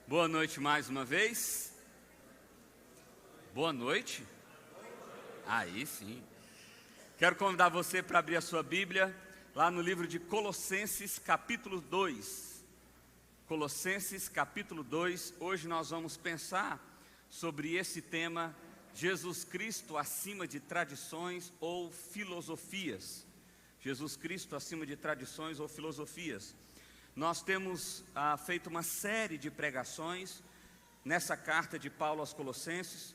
Boa noite mais uma vez. Boa noite. Aí sim. Quero convidar você para abrir a sua Bíblia lá no livro de Colossenses, capítulo 2. Colossenses, capítulo 2. Hoje nós vamos pensar sobre esse tema, Jesus Cristo acima de tradições ou filosofias. Jesus Cristo acima de tradições ou filosofias. Nós temos feito uma série de pregações nessa carta de Paulo aos Colossenses.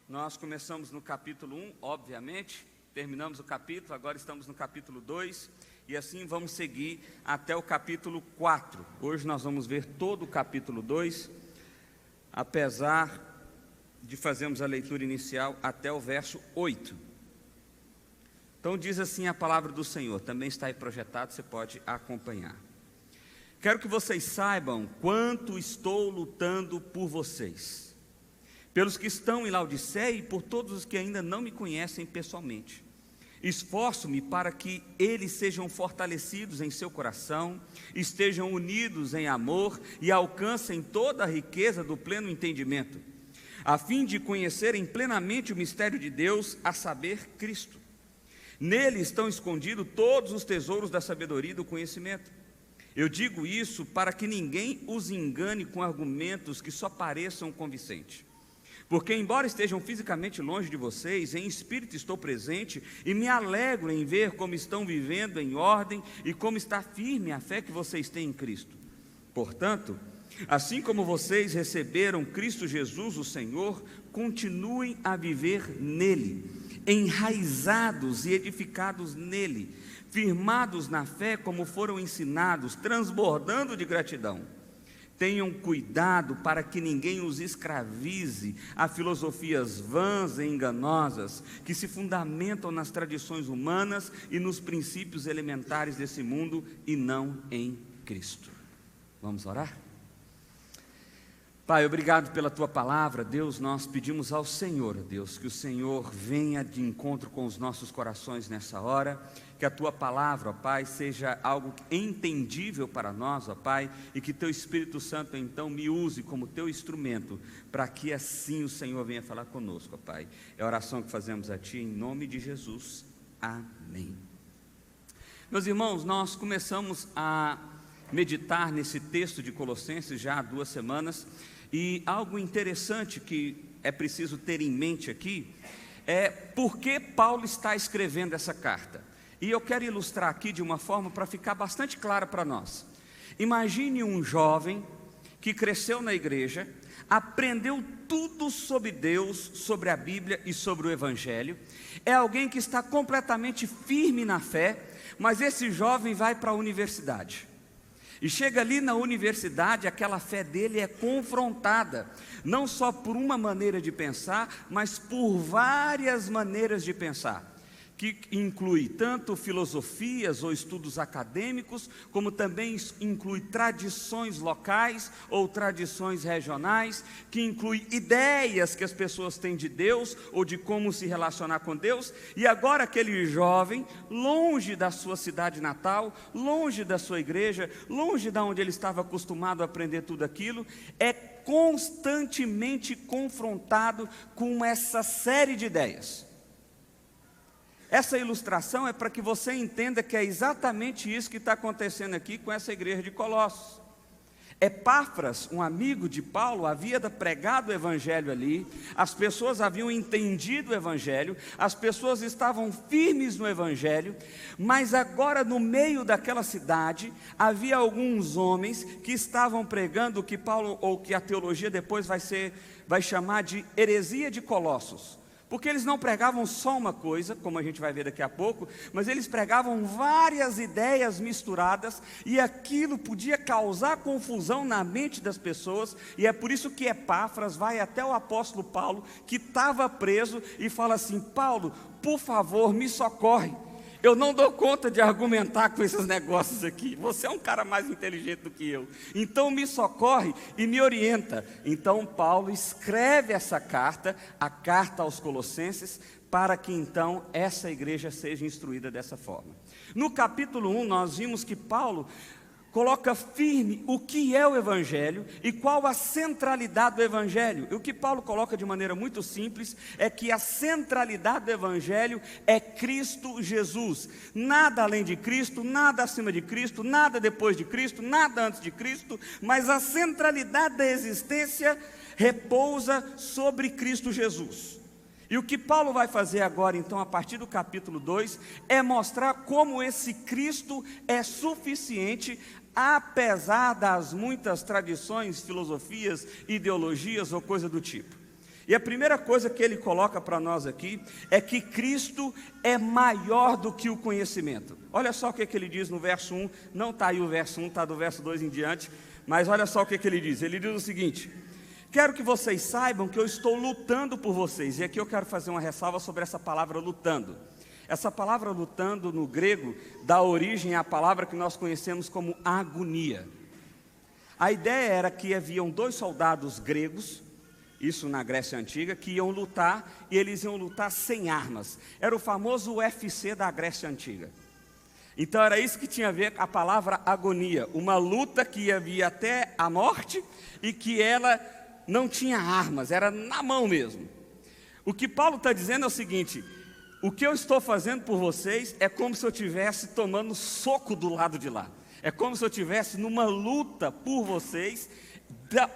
Nós começamos no capítulo 1, obviamente, terminamos o capítulo, agora estamos no capítulo 2, e assim vamos seguir até o capítulo 4. Hoje nós vamos ver todo o capítulo 2, apesar de fazermos a leitura inicial até o verso 8. Então diz assim a palavra do Senhor, também está aí projetado, você pode acompanhar. Quero que vocês saibam quanto estou lutando por vocês, pelos que estão em Laodiceia e por todos os que ainda não me conhecem pessoalmente. Esforço-me para que eles sejam fortalecidos em seu coração, estejam unidos em amor e alcancem toda a riqueza do pleno entendimento, a fim de conhecerem plenamente o mistério de Deus, a saber, Cristo. Nele estão escondidos todos os tesouros da sabedoria e do conhecimento. Eu digo isso para que ninguém os engane com argumentos que só pareçam convincentes. Porque, embora estejam fisicamente longe de vocês, em espírito estou presente e me alegro em ver como estão vivendo em ordem e como está firme a fé que vocês têm em Cristo. Portanto, assim como vocês receberam Cristo Jesus, o Senhor, continuem a viver nele, enraizados e edificados nele, firmados na fé como foram ensinados, transbordando de gratidão. Tenham cuidado para que ninguém os escravize a filosofias vãs e enganosas, que se fundamentam nas tradições humanas e nos princípios elementares desse mundo e não em Cristo. Vamos orar? Pai, obrigado pela Tua palavra, Deus, nós pedimos ao Senhor, Deus, que o Senhor venha de encontro com os nossos corações nessa hora, que a Tua palavra, ó Pai, seja algo entendível para nós, ó Pai, e que Teu Espírito Santo então me use como Teu instrumento, para que assim o Senhor venha falar conosco, ó Pai. É a oração que fazemos a Ti, em nome de Jesus, amém. Meus irmãos, nós começamos a meditar nesse texto de Colossenses já há 2 semanas, e algo interessante que é preciso ter em mente aqui, é por que Paulo está escrevendo essa carta. E eu quero ilustrar aqui de uma forma para ficar bastante clara para nós. Imagine um jovem que cresceu na igreja, aprendeu tudo sobre Deus, sobre a Bíblia e sobre o Evangelho, é alguém que está completamente firme na fé, mas esse jovem vai para a universidade. E chega ali na universidade, aquela fé dele é confrontada, não só por uma maneira de pensar, mas por várias maneiras de pensar, que inclui tanto filosofias ou estudos acadêmicos, como também inclui tradições locais ou tradições regionais, que inclui ideias que as pessoas têm de Deus ou de como se relacionar com Deus. E agora aquele jovem, longe da sua cidade natal, longe da sua igreja, longe da onde ele estava acostumado a aprender tudo aquilo, é constantemente confrontado com essa série de ideias. Essa ilustração é para que você entenda que é exatamente isso que está acontecendo aqui com essa igreja de Colossos. Epáfras, um amigo de Paulo, havia pregado o Evangelho ali, as pessoas haviam entendido o Evangelho, as pessoas estavam firmes no Evangelho, mas agora no meio daquela cidade, havia alguns homens que estavam pregando o que Paulo, ou que a teologia depois vai chamar de heresia de Colossos. Porque eles não pregavam só uma coisa, como a gente vai ver daqui a pouco, mas eles pregavam várias ideias misturadas, e aquilo podia causar confusão na mente das pessoas, e é por isso que Epáfras vai até o apóstolo Paulo, que estava preso, e fala assim: Paulo, por favor, me socorre. Eu não dou conta de argumentar com esses negócios aqui. Você é um cara mais inteligente do que eu. Então me socorre e me orienta. Então Paulo escreve essa carta, a carta aos Colossenses, para que então essa igreja seja instruída dessa forma. No capítulo 1 nós vimos que Paulo coloca firme o que é o Evangelho e qual a centralidade do Evangelho. E o que Paulo coloca de maneira muito simples é que a centralidade do Evangelho é Cristo Jesus. Nada além de Cristo, nada acima de Cristo, nada depois de Cristo, nada antes de Cristo, mas a centralidade da existência repousa sobre Cristo Jesus. E o que Paulo vai fazer agora, então, a partir do capítulo 2, é mostrar como esse Cristo é suficiente, apesar das muitas tradições, filosofias, ideologias ou coisa do tipo. E a primeira coisa que ele coloca para nós aqui é que Cristo é maior do que o conhecimento. Olha só o que ele diz no verso 1, não está aí o verso 1, está do verso 2 em diante, mas olha só o que ele diz. Ele diz o seguinte: quero que vocês saibam que eu estou lutando por vocês. E aqui eu quero fazer uma ressalva sobre essa palavra lutando. Essa palavra lutando no grego dá origem à palavra que nós conhecemos como agonia. A ideia era que haviam 2 soldados gregos, isso na Grécia Antiga, que iam lutar, e eles iam lutar sem armas. Era o famoso UFC da Grécia Antiga. Então era isso que tinha a ver com a palavra agonia, uma luta que ia até a morte e que ela não tinha armas, era na mão mesmo. O que Paulo está dizendo é o seguinte: o que eu estou fazendo por vocês é como se eu estivesse tomando soco do lado de lá. É como se eu estivesse numa luta por vocês,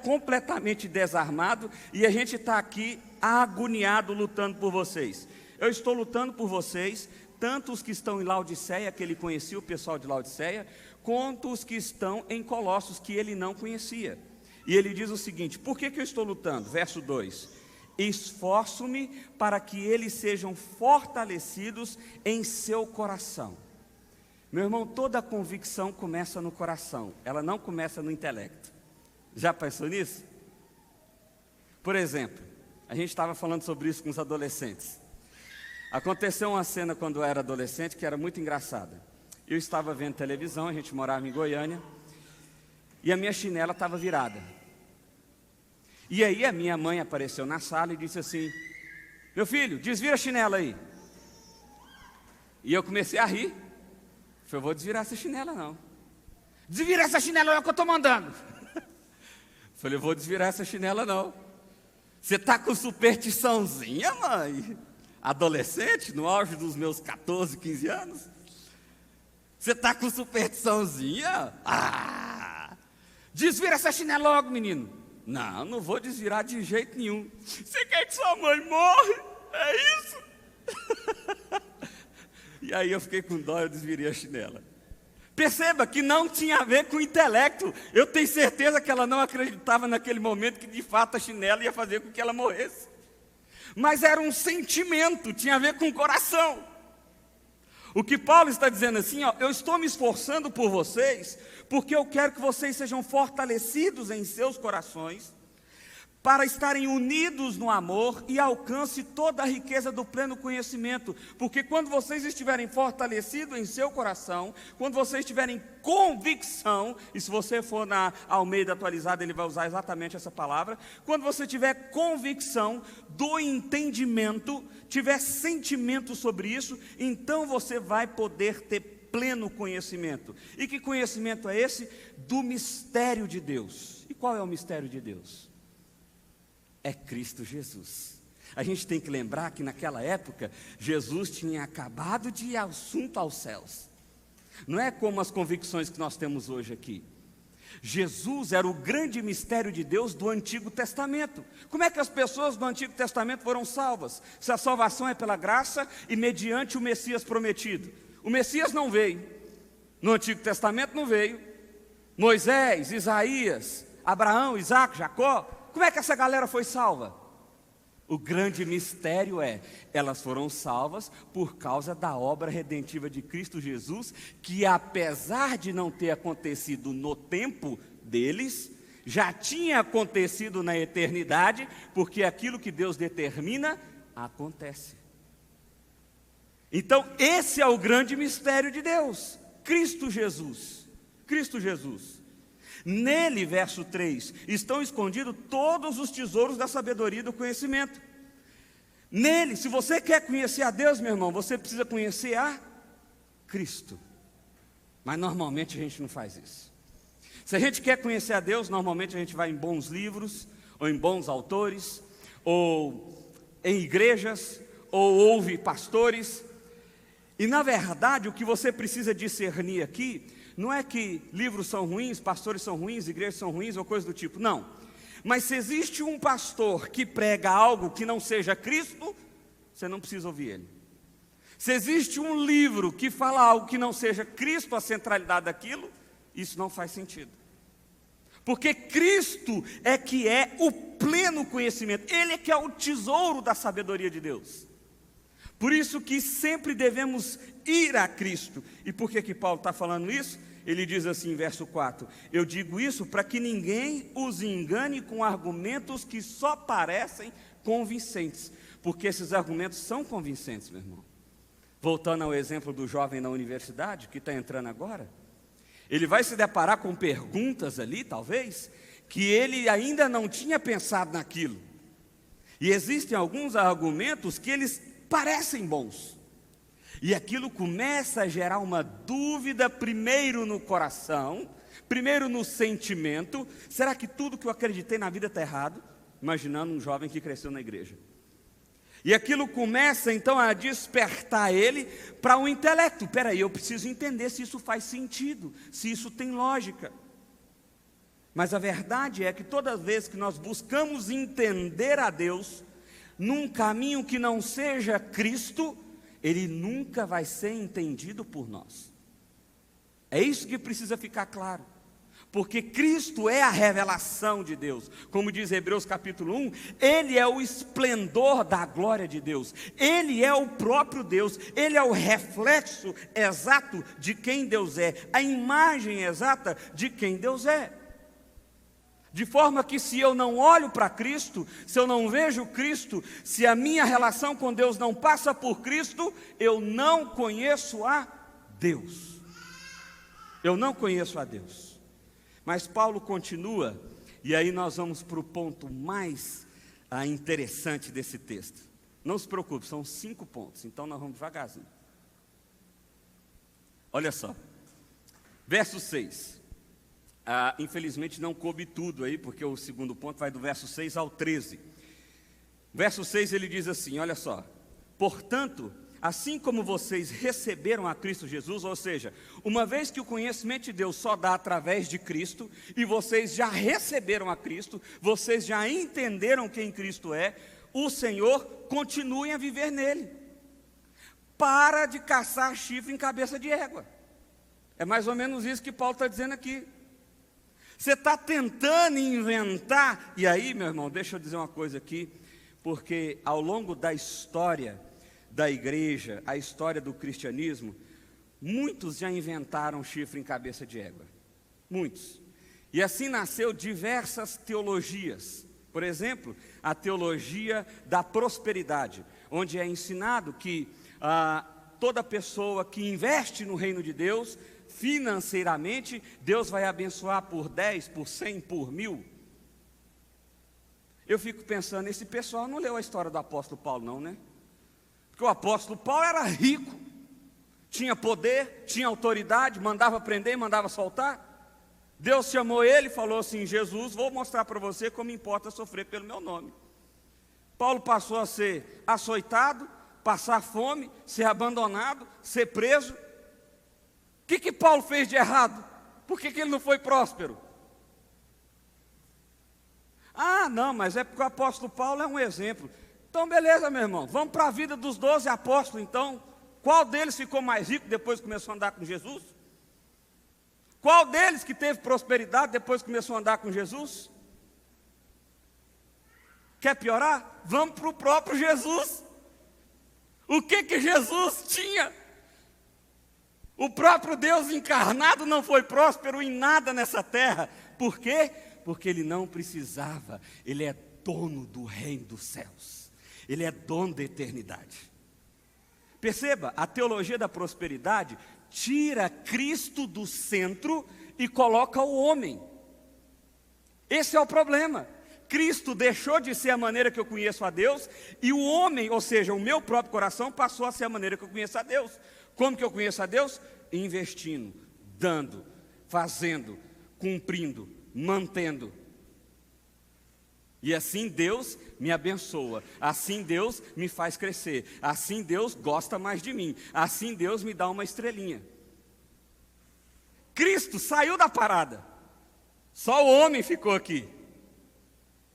completamente desarmado, e a gente está aqui agoniado lutando por vocês. Eu estou lutando por vocês, tanto os que estão em Laodiceia, que ele conhecia o pessoal de Laodiceia, quanto os que estão em Colossos, que ele não conhecia. E ele diz o seguinte: por que eu estou lutando? Verso 2: esforço-me para que eles sejam fortalecidos em seu coração. Meu irmão, toda convicção começa no coração, ela não começa no intelecto. Já pensou nisso? Por exemplo, a gente estava falando sobre isso com os adolescentes. Aconteceu uma cena quando eu era adolescente que era muito engraçada. Eu estava vendo televisão, a gente morava em Goiânia, e a minha chinela estava virada. E aí a minha mãe apareceu na sala e disse assim: meu filho, desvira a chinela aí. E eu comecei a rir. Falei: eu vou desvirar essa chinela não. Desvira essa chinela, é o que eu estou mandando. Falei: eu vou desvirar essa chinela não. Você está com superstiçãozinha, mãe? Adolescente, no auge dos meus 14, 15 anos. Você está com superstiçãozinha? Desvira essa chinela logo, menino. Não, não vou desvirar de jeito nenhum. Você quer que sua mãe morre? É isso? E aí eu fiquei com dó, eu desvirei a chinela. Perceba que não tinha a ver com o intelecto. Eu tenho certeza que ela não acreditava naquele momento que de fato a chinela ia fazer com que ela morresse. Mas era um sentimento, tinha a ver com o coração. O que Paulo está dizendo assim, eu estou me esforçando por vocês, porque eu quero que vocês sejam fortalecidos em seus corações, para estarem unidos no amor e alcance toda a riqueza do pleno conhecimento, porque quando vocês estiverem fortalecidos em seu coração, quando vocês tiverem convicção, e se você for na Almeida atualizada, ele vai usar exatamente essa palavra, quando você tiver convicção do entendimento, tiver sentimento sobre isso, então você vai poder ter pleno conhecimento. E que conhecimento é esse? Do mistério de Deus. E qual é o mistério de Deus? É Cristo Jesus. A gente tem que lembrar que naquela época, Jesus tinha acabado de ir assunto aos céus. Não é como as convicções que nós temos hoje aqui. Jesus era o grande mistério de Deus do Antigo Testamento. Como é que as pessoas do Antigo Testamento foram salvas? Se a salvação é pela graça e mediante o Messias prometido. O Messias não veio. No Antigo Testamento não veio. Moisés, Isaías, Abraão, Isaac, Jacó. Como é que essa galera foi salva? O grande mistério é, elas foram salvas por causa da obra redentiva de Cristo Jesus, que apesar de não ter acontecido no tempo deles, já tinha acontecido na eternidade, porque aquilo que Deus determina, acontece. Então, esse é o grande mistério de Deus, Cristo Jesus. Cristo Jesus. Nele, verso 3, estão escondidos todos os tesouros da sabedoria e do conhecimento. Nele, se você quer conhecer a Deus, meu irmão, você precisa conhecer a Cristo. Mas normalmente a gente não faz isso. Se a gente quer conhecer a Deus, normalmente a gente vai em bons livros, ou em bons autores, ou em igrejas, ou ouve pastores. E na verdade o que você precisa discernir aqui, não é que livros são ruins, pastores são ruins, igrejas são ruins, ou coisa do tipo, não. Mas se existe um pastor que prega algo que não seja Cristo, você não precisa ouvir ele. Se existe um livro que fala algo que não seja Cristo a centralidade daquilo, isso não faz sentido. Porque Cristo é que é o pleno conhecimento, Ele é que é o tesouro da sabedoria de Deus. Por isso que sempre devemos ir a Cristo. E por que Paulo está falando isso? Ele diz assim em verso 4, eu digo isso para que ninguém os engane com argumentos que só parecem convincentes, porque esses argumentos são convincentes, meu irmão. Voltando ao exemplo do jovem na universidade, que está entrando agora, ele vai se deparar com perguntas ali, talvez, que ele ainda não tinha pensado naquilo. E existem alguns argumentos que eles parecem bons. E aquilo começa a gerar uma dúvida, primeiro no coração, primeiro no sentimento. Será que tudo que eu acreditei na vida está errado? Imaginando um jovem que cresceu na igreja. E aquilo começa então a despertar ele para o intelecto. Peraí, eu preciso entender se isso faz sentido, se isso tem lógica. Mas a verdade é que toda vez que nós buscamos entender a Deus num caminho que não seja Cristo, Ele nunca vai ser entendido por nós. É isso que precisa ficar claro. Porque Cristo é a revelação de Deus. Como diz Hebreus capítulo 1, Ele é o esplendor da glória de Deus. Ele é o próprio Deus. Ele é o reflexo exato de quem Deus é. A imagem exata de quem Deus é. De forma que se eu não olho para Cristo, se eu não vejo Cristo, se a minha relação com Deus não passa por Cristo, eu não conheço a Deus. Eu não conheço a Deus. Mas Paulo continua, e aí nós vamos para o ponto mais interessante desse texto. Não se preocupe, são 5 pontos, então nós vamos devagarzinho. Olha só, verso 6. Infelizmente não coube tudo aí, porque o segundo ponto vai do verso 6 ao 13. Verso 6 ele diz assim, olha só. Portanto, assim como vocês receberam a Cristo Jesus, ou seja, uma vez que o conhecimento de Deus só dá através de Cristo, e vocês já receberam a Cristo, vocês já entenderam quem Cristo é, o Senhor, continuem a viver nele. Para de caçar chifre em cabeça de égua. É mais ou menos isso que Paulo está dizendo aqui. Você está tentando inventar, e aí, meu irmão, deixa eu dizer uma coisa aqui, porque ao longo da história da igreja, a história do cristianismo, muitos já inventaram chifre em cabeça de égua, muitos, e assim nasceu diversas teologias. Por exemplo, a teologia da prosperidade, onde é ensinado que toda pessoa que investe no reino de Deus, financeiramente, Deus vai abençoar por 10, por 100, por 1000. Eu fico pensando, esse pessoal não leu a história do apóstolo Paulo não, né? Porque o apóstolo Paulo era rico, tinha poder, tinha autoridade, mandava prender, mandava soltar. Deus chamou ele e falou assim, Jesus, vou mostrar para você como importa sofrer pelo meu nome. Paulo passou a ser açoitado, passar fome, ser abandonado, ser preso. O que Paulo fez de errado? Por que ele não foi próspero? Não, mas é porque o apóstolo Paulo é um exemplo. Então beleza, meu irmão, vamos para a vida dos 12 apóstolos então. Qual deles ficou mais rico depois que começou a andar com Jesus? Qual deles que teve prosperidade depois que começou a andar com Jesus? Quer piorar? Vamos para o próprio Jesus. O que Jesus tinha? O próprio Deus encarnado não foi próspero em nada nessa terra. Por quê? Porque ele não precisava. Ele é dono do reino dos céus. Ele é dono da eternidade. Perceba, a teologia da prosperidade tira Cristo do centro e coloca o homem. Esse é o problema. Cristo deixou de ser a maneira que eu conheço a Deus, e o homem, ou seja, o meu próprio coração, passou a ser a maneira que eu conheço a Deus. Como que eu conheço a Deus? Investindo, dando, fazendo, cumprindo, mantendo. E assim Deus me abençoa, assim Deus me faz crescer, assim Deus gosta mais de mim, assim Deus me dá uma estrelinha. Cristo saiu da parada, só o homem ficou aqui.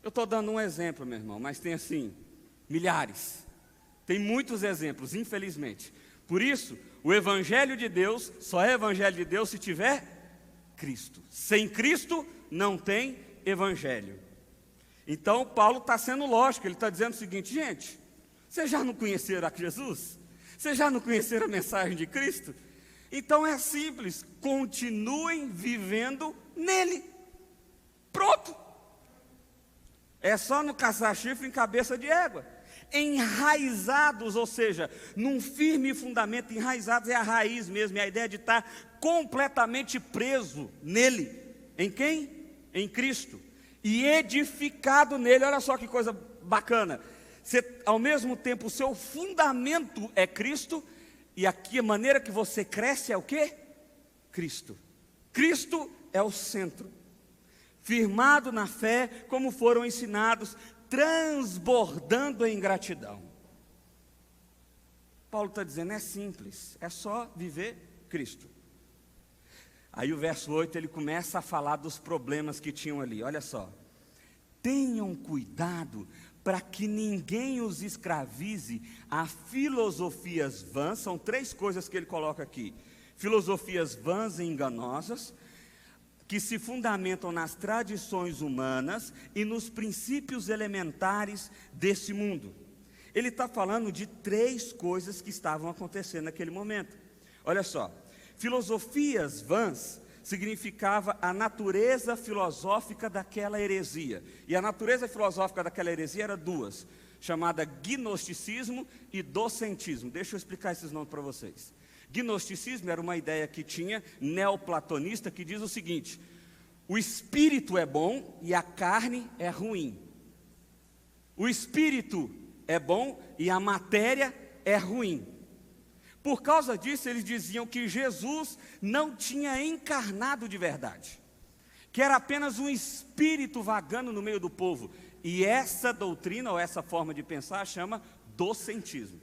Eu estou dando um exemplo, meu irmão, mas tem assim, milhares. Tem muitos exemplos, infelizmente. Por isso, o Evangelho de Deus só é Evangelho de Deus se tiver Cristo. Sem Cristo, não tem Evangelho. Então, Paulo está sendo lógico, ele está dizendo o seguinte: gente, vocês já não conheceram a Jesus? Vocês já não conheceram a mensagem de Cristo? Então é simples, continuem vivendo nele. Pronto. É só não caçar chifre em cabeça de égua. Enraizados, ou seja, num firme fundamento. Enraizados é a raiz mesmo, é a ideia de estar completamente preso nele. Em quem? Em Cristo. E edificado nele. Olha só que coisa bacana. Você, ao mesmo tempo, o seu fundamento é Cristo, e aqui a maneira que você cresce é o quê? Cristo. Cristo é o centro. Firmado na fé, como foram ensinados, transbordando em gratidão. Paulo está dizendo, é simples, é só viver Cristo. Aí o verso 8, ele começa a falar dos problemas que tinham ali, olha só. Tenham cuidado para que ninguém os escravize a filosofias vãs. São três coisas que ele coloca aqui: filosofias vãs e enganosas, que se fundamentam nas tradições humanas e nos princípios elementares desse mundo. Ele está falando de três coisas que estavam acontecendo naquele momento. Olha só, filosofias vãs significava a natureza filosófica daquela heresia. E a natureza filosófica daquela heresia era duas, chamada gnosticismo e docentismo. Deixa eu explicar esses nomes para vocês. Gnosticismo era uma ideia que tinha, neoplatonista, que diz o seguinte: o espírito é bom e a carne é ruim. O espírito é bom e a matéria é ruim. Por causa disso, eles diziam que Jesus não tinha encarnado de verdade, que era apenas um espírito vagando no meio do povo. E essa doutrina, ou essa forma de pensar, chama docentismo.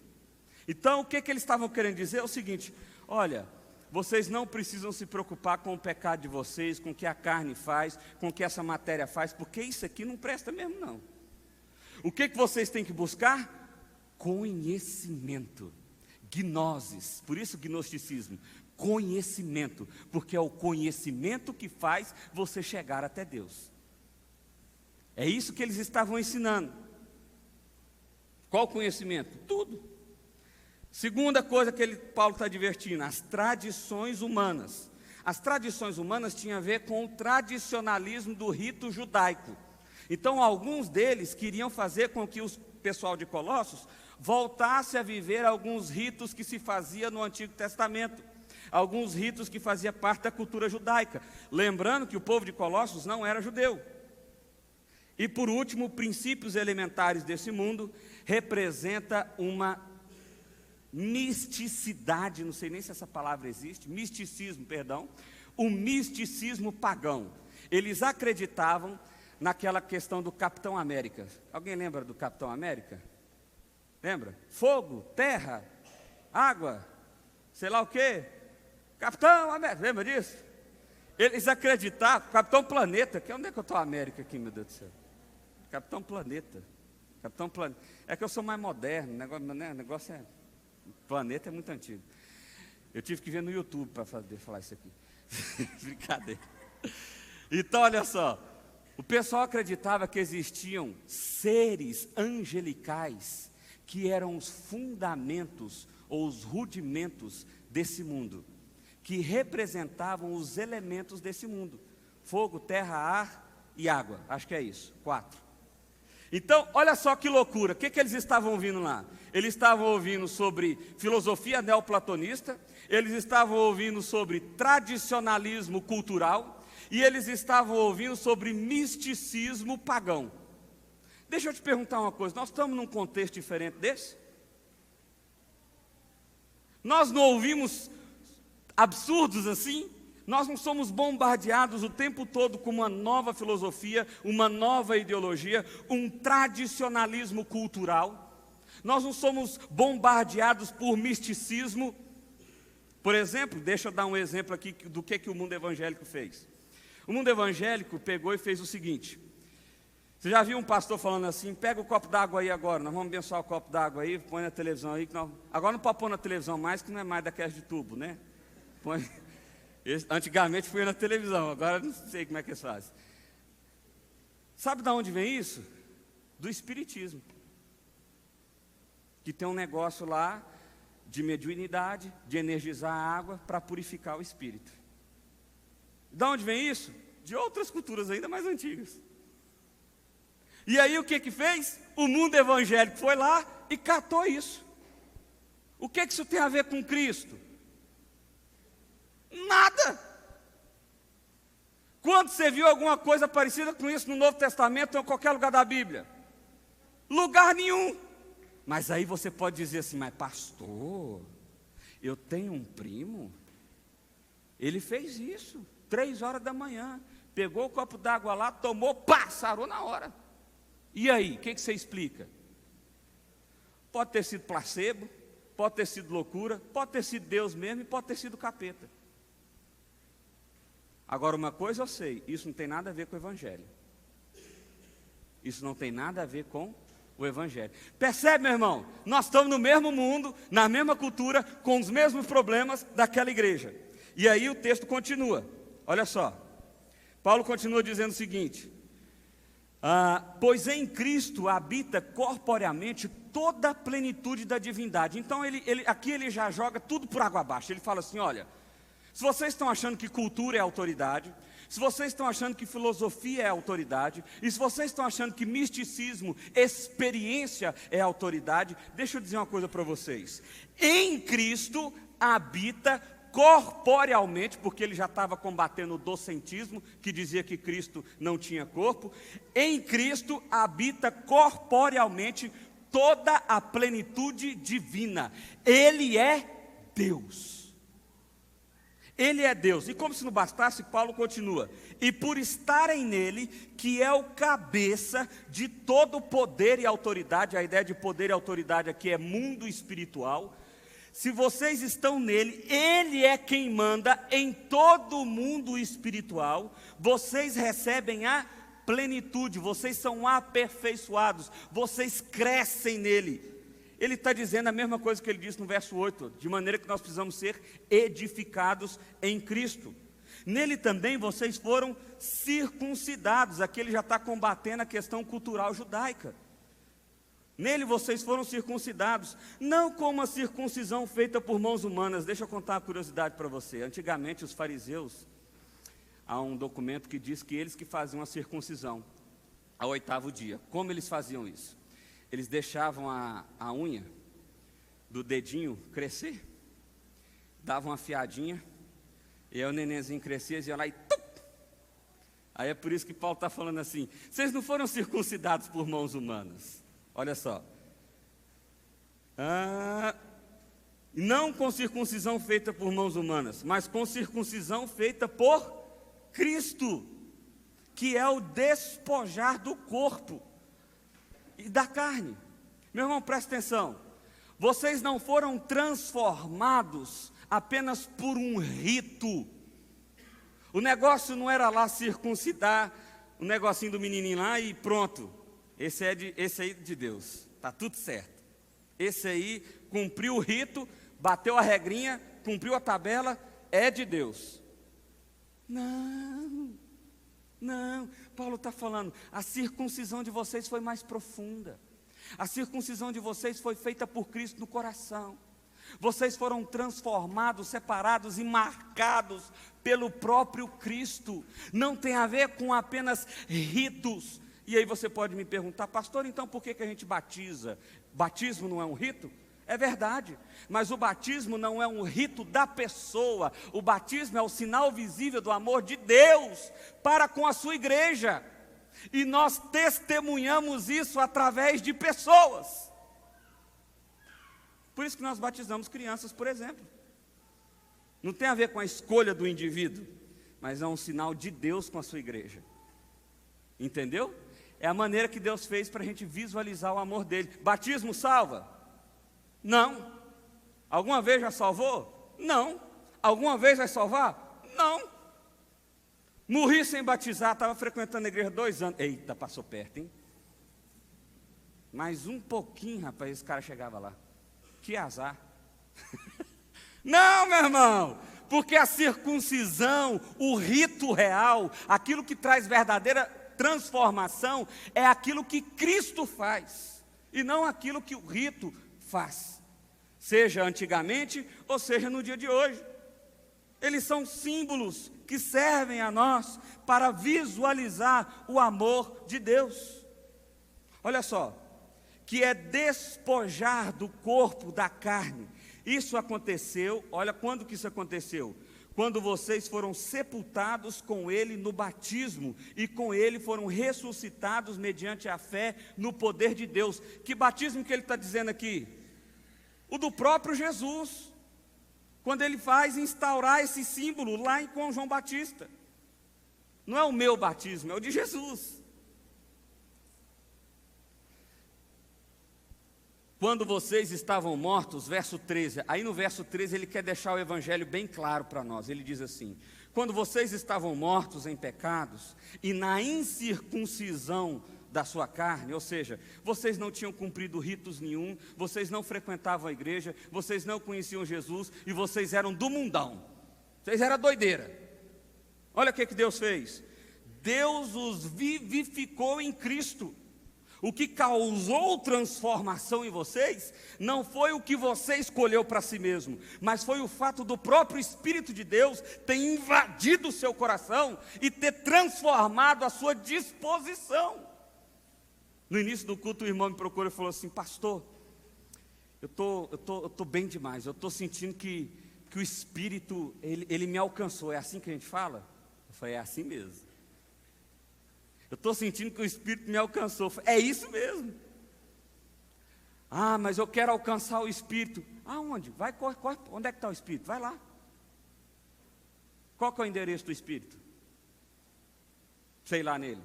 Então, o que eles estavam querendo dizer é o seguinte: olha, vocês não precisam se preocupar com o pecado de vocês, com o que a carne faz, com o que essa matéria faz, porque isso aqui não presta mesmo não. O que vocês têm que buscar? Conhecimento. Gnosis, por isso gnosticismo, conhecimento, porque é o conhecimento que faz você chegar até Deus. É isso que eles estavam ensinando. Qual conhecimento? Tudo. Segunda coisa que Paulo está advertindo: as tradições humanas. As tradições humanas tinham a ver com o tradicionalismo do rito judaico. Então, alguns deles queriam fazer com que o pessoal de Colossos voltasse a viver alguns ritos que se fazia no Antigo Testamento, alguns ritos que faziam parte da cultura judaica, lembrando que o povo de Colossos não era judeu. E por último, princípios elementares desse mundo representa uma misticidade, não sei nem se essa palavra existe, misticismo, perdão, o misticismo pagão. Eles acreditavam naquela questão do Capitão América. Alguém lembra do Capitão América? Lembra? Fogo, terra, água, sei lá o quê. Capitão América, lembra disso? Eles acreditavam, Capitão Planeta, que onde é que eu estou a América aqui, meu Deus do céu? Capitão Planeta. Capitão Planeta. É que eu sou mais moderno, o negócio é... Planeta é muito antigo. Eu tive que ver no YouTube para falar isso aqui. Brincadeira. Então, olha só. O pessoal acreditava que existiam seres angelicais que eram os fundamentos ou os rudimentos desse mundo, que representavam os elementos desse mundo: fogo, terra, ar e água. Acho que é isso, 4. Então, olha só que loucura. O que eles estavam ouvindo lá? Eles estavam ouvindo sobre filosofia neoplatonista, eles estavam ouvindo sobre tradicionalismo cultural, e eles estavam ouvindo sobre misticismo pagão. Deixa eu te perguntar uma coisa: nós estamos num contexto diferente desse? Nós não ouvimos absurdos assim? Nós não somos bombardeados o tempo todo com uma nova filosofia, uma nova ideologia, um tradicionalismo cultural. Nós não somos bombardeados por misticismo. Por exemplo, deixa eu dar um exemplo aqui do que o mundo evangélico fez. O mundo evangélico pegou e fez o seguinte. Você já viu um pastor falando assim, pega o copo d'água aí agora, nós vamos abençoar o copo d'água aí, põe na televisão aí. Agora não pode pôr na televisão mais, que não é mais daquelas de tubo, né? Antigamente foi na televisão, agora não sei como é que eles fazem. Sabe de onde vem isso? Do espiritismo. Que tem um negócio lá de mediunidade, de energizar a água para purificar o espírito. De onde vem isso? De outras culturas ainda mais antigas. E aí o que fez? O mundo evangélico foi lá e catou isso. O que isso tem a ver com Cristo? Nada. Quando você viu alguma coisa parecida com isso no Novo Testamento ou em qualquer lugar da Bíblia? Lugar nenhum. Mas aí você pode dizer assim, mas pastor, eu tenho um primo, ele fez isso, 3 horas da manhã, pegou o copo d'água lá, tomou, pá, sarou na hora. E aí, o que você explica? Pode ter sido placebo, pode ter sido loucura, pode ter sido Deus mesmo e pode ter sido capeta. Agora, uma coisa eu sei, isso não tem nada a ver com o Evangelho. Isso não tem nada a ver com o Evangelho. Percebe, meu irmão? Nós estamos no mesmo mundo, na mesma cultura, com os mesmos problemas daquela igreja. E aí o texto continua, olha só. Paulo continua dizendo o seguinte: pois em Cristo habita corporeamente toda a plenitude da divindade. Então aqui ele já joga tudo por água abaixo. Ele fala assim, olha, se vocês estão achando que cultura é autoridade, se vocês estão achando que filosofia é autoridade, e se vocês estão achando que misticismo, experiência é autoridade, deixa eu dizer uma coisa para vocês. Em Cristo habita corporealmente, porque ele já estava combatendo o docentismo, que dizia que Cristo não tinha corpo. Em Cristo habita corporealmente toda a plenitude divina. Ele é Deus. Ele é Deus. E como se não bastasse, Paulo continua: e por estarem nele, que é o cabeça de todo poder e autoridade. A ideia de poder e autoridade aqui é mundo espiritual. Se vocês estão nele, ele é quem manda em todo o mundo espiritual. Vocês recebem a plenitude, vocês são aperfeiçoados, vocês crescem nele. Ele está dizendo a mesma coisa que ele disse no verso 8, de maneira que nós precisamos ser edificados em Cristo. Nele também vocês foram circuncidados. Aqui ele já está combatendo a questão cultural judaica. Nele vocês foram circuncidados, não com uma circuncisão feita por mãos humanas. Deixa eu contar uma curiosidade para você. Antigamente os fariseus, há um documento que diz que eles que faziam a circuncisão ao 8º dia. Como eles faziam isso? Eles deixavam a unha do dedinho crescer, davam uma fiadinha, e aí o nenenzinho crescia, eles iam lá e tum! Aí é por isso que Paulo está falando assim, vocês não foram circuncidados por mãos humanas. Olha só, não com circuncisão feita por mãos humanas, mas com circuncisão feita por Cristo, que é o despojar do corpo e da carne. Meu irmão, presta atenção, vocês não foram transformados apenas por um rito. O negócio não era lá circuncidar o negocinho do menininho lá e pronto. Esse aí de Deus, está tudo certo. Esse aí cumpriu o rito, bateu a regrinha, cumpriu a tabela, é de Deus. Não, Paulo está falando, a circuncisão de vocês foi mais profunda. A circuncisão de vocês foi feita por Cristo no coração. Vocês foram transformados, separados e marcados pelo próprio Cristo. Não tem a ver com apenas ritos. E aí você pode me perguntar, pastor, então por que a gente batiza? Batismo não é um rito? É verdade, mas o batismo não é um rito da pessoa. O batismo é o sinal visível do amor de Deus para com a sua igreja. E nós testemunhamos isso através de pessoas. Por isso que nós batizamos crianças, por exemplo. Não tem a ver com a escolha do indivíduo. mas é um sinal de Deus com a sua igreja. Entendeu? É a maneira que Deus fez para a gente visualizar o amor dele. Batismo salva? Não. Alguma vez já salvou? Não. Alguma vez vai salvar? Não. Morri sem batizar, estava frequentando a igreja 2 anos. Eita, passou perto, hein? Mais um pouquinho, rapaz, esse cara chegava lá. Que azar. Não, meu irmão, porque a circuncisão, o rito real, aquilo que traz verdadeira transformação, é aquilo que Cristo faz, e não aquilo que o rito faz, seja antigamente, ou seja no dia de hoje. Eles são símbolos que servem a nós para visualizar o amor de Deus. Olha só, que é despojar do corpo da carne. Isso aconteceu, olha quando que isso aconteceu. Quando vocês foram sepultados com ele no batismo, e com ele foram ressuscitados mediante a fé no poder de Deus. Que batismo que ele está dizendo aqui? O do próprio Jesus, quando ele faz instaurar esse símbolo lá com João Batista. Não é o meu batismo, é o de Jesus. Quando vocês estavam mortos, verso 13, aí no verso 13 ele quer deixar o evangelho bem claro para nós. Ele diz assim: quando vocês estavam mortos em pecados e na incircuncisão da sua carne, ou seja, vocês não tinham cumprido ritos nenhum, vocês não frequentavam a igreja, vocês não conheciam Jesus e vocês eram do mundão, vocês eram doideira. Olha o que Deus fez. Deus os vivificou em Cristo. O que causou transformação em vocês não foi o que você escolheu para si mesmo, mas foi o fato do próprio Espírito de Deus ter invadido o seu coração e ter transformado a sua disposição. No início do culto, o irmão me procurou e falou assim: pastor, eu tô bem demais, eu estou sentindo que o Espírito, ele me alcançou. É assim que a gente fala? Eu falei: é assim mesmo. Eu estou sentindo que o Espírito me alcançou. É isso mesmo. Ah, mas eu quero alcançar o Espírito. Aonde? Vai, corre. Onde é que está o Espírito? Vai lá. Qual que é o endereço do Espírito? Sei lá nele.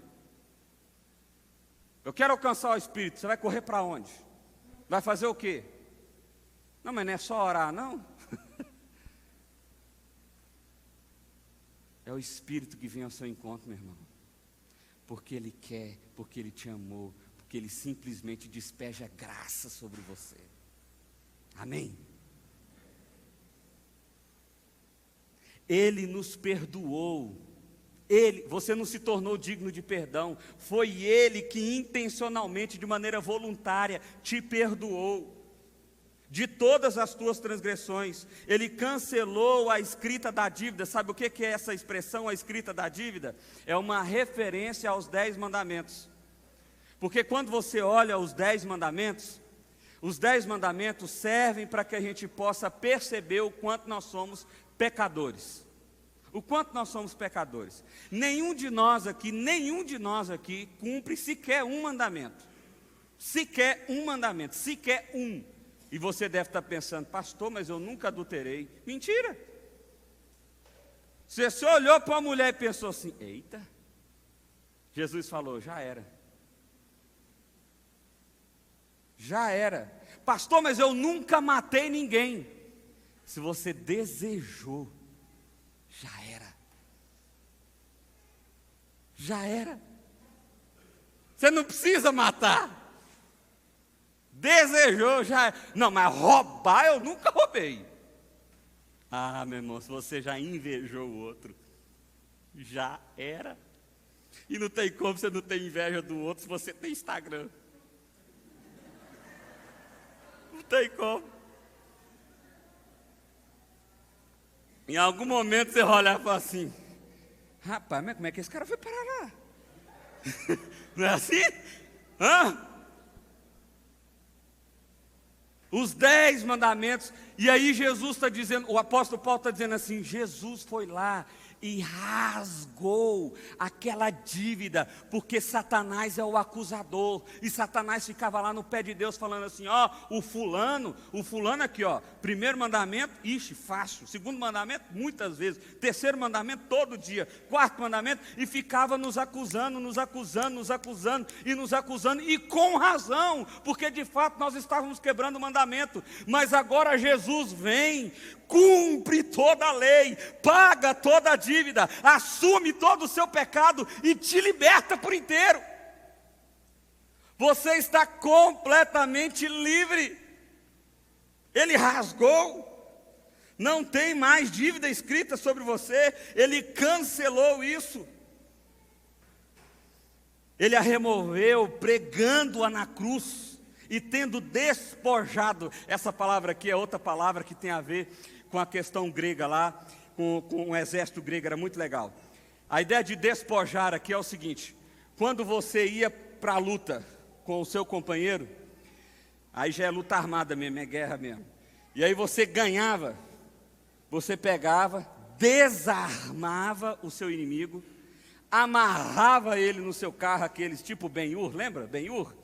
Eu quero alcançar o Espírito. Você vai correr para onde? Vai fazer o quê? Não, mas não é só orar, não. É o Espírito que vem ao seu encontro, meu irmão. Porque Ele quer, porque Ele te amou, porque Ele simplesmente despeja graça sobre você. Amém? Ele nos perdoou. Você não se tornou digno de perdão. Foi Ele que intencionalmente, de maneira voluntária, te perdoou de todas as tuas transgressões. Ele cancelou a escrita da dívida. Sabe o que é essa expressão, a escrita da dívida? É uma referência aos 10 mandamentos. Porque quando você olha os 10 mandamentos servem para que a gente possa perceber o quanto nós somos pecadores. O quanto nós somos pecadores. Nenhum de nós aqui cumpre sequer um mandamento. Sequer um. E você deve estar pensando: pastor, mas eu nunca adulterei. Mentira. Você olhou para uma mulher e pensou assim: eita. Jesus falou: já era. Já era. Pastor, mas eu nunca matei ninguém. Se você desejou, já era. Já era. Você não precisa matar. Desejou, já. Não, mas roubar eu nunca roubei. Ah, meu irmão, se você já invejou o outro, já era. E não tem como você não ter inveja do outro se você tem Instagram. Não tem como. Em algum momento você olhar e falar assim: rapaz, mas como é que esse cara foi parar lá? Não é assim? Hã? Os 10 mandamentos, e aí Jesus está dizendo, o apóstolo Paulo está dizendo assim: Jesus foi lá e rasgou aquela dívida, porque Satanás é o acusador, e Satanás ficava lá no pé de Deus falando assim, ó, o fulano aqui, ó, primeiro mandamento, ixi, fácil, segundo mandamento, muitas vezes, terceiro mandamento, todo dia, quarto mandamento, e ficava nos acusando, e com razão, porque de fato nós estávamos quebrando o mandamento, mas agora Jesus vem, cumpre toda a lei, paga toda a dívida, assume todo o seu pecado e te liberta por inteiro. Você está completamente livre. Ele rasgou, não tem mais dívida escrita sobre você, ele cancelou isso. Ele a removeu pregando-a na cruz e tendo despojado. Essa palavra aqui é outra palavra que tem a ver com a questão grega lá, com o exército grego, era muito legal. A ideia de despojar aqui é o seguinte: quando você ia para a luta com o seu companheiro, aí já é luta armada mesmo, é guerra mesmo, e aí você ganhava, você pegava, desarmava o seu inimigo, amarrava ele no seu carro, aqueles tipo Ben-Hur, lembra? Ben-Hur?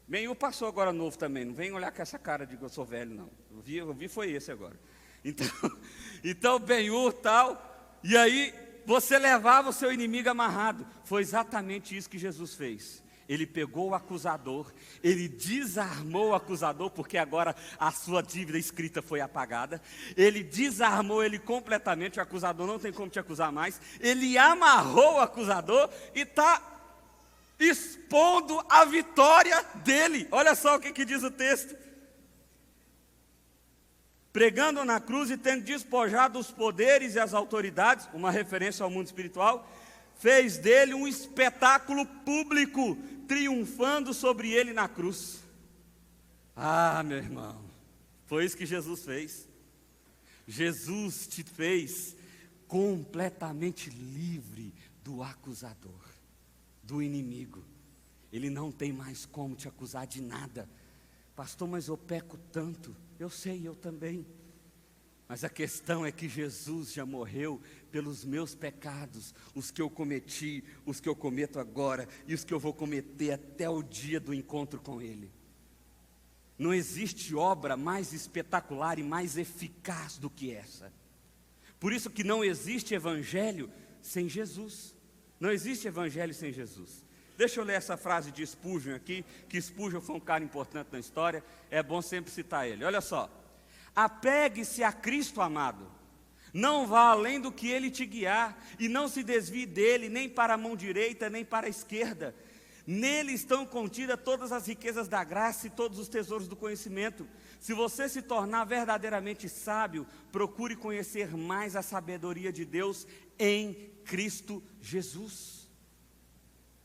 Ben-Hur passou agora novo também, não vem olhar com essa cara de que eu sou velho não, eu vi foi esse agora. Então Ben-Hur tal, e aí você levava o seu inimigo amarrado. Foi exatamente isso que Jesus fez. Ele pegou o acusador, ele desarmou o acusador, porque agora a sua dívida escrita foi apagada. Ele desarmou ele completamente, o acusador não tem como te acusar mais. Ele amarrou o acusador e está expondo a vitória dele. Olha só o que diz o texto. Pregando na cruz e tendo despojado os poderes e as autoridades, uma referência ao mundo espiritual, fez dele um espetáculo público, triunfando sobre ele na cruz. Ah, meu irmão, foi isso que Jesus fez. Jesus te fez completamente livre do acusador, do inimigo. Ele não tem mais como te acusar de nada. Pastor, mas eu peco tanto. Eu sei, eu também. Mas a questão é que Jesus já morreu pelos meus pecados, os que eu cometi, os que eu cometo agora e os que eu vou cometer até o dia do encontro com Ele. Não existe obra mais espetacular e mais eficaz do que essa. Por isso que não existe evangelho sem Jesus. Não existe evangelho sem Jesus. Deixa eu ler essa frase de Spurgeon aqui, que Spurgeon foi um cara importante na história, é bom sempre citar ele. Olha só: apegue-se a Cristo amado, não vá além do que Ele te guiar, e não se desvie dele, nem para a mão direita, nem para a esquerda. Nele estão contidas todas as riquezas da graça e todos os tesouros do conhecimento. Se você se tornar verdadeiramente sábio, procure conhecer mais a sabedoria de Deus em Cristo Jesus.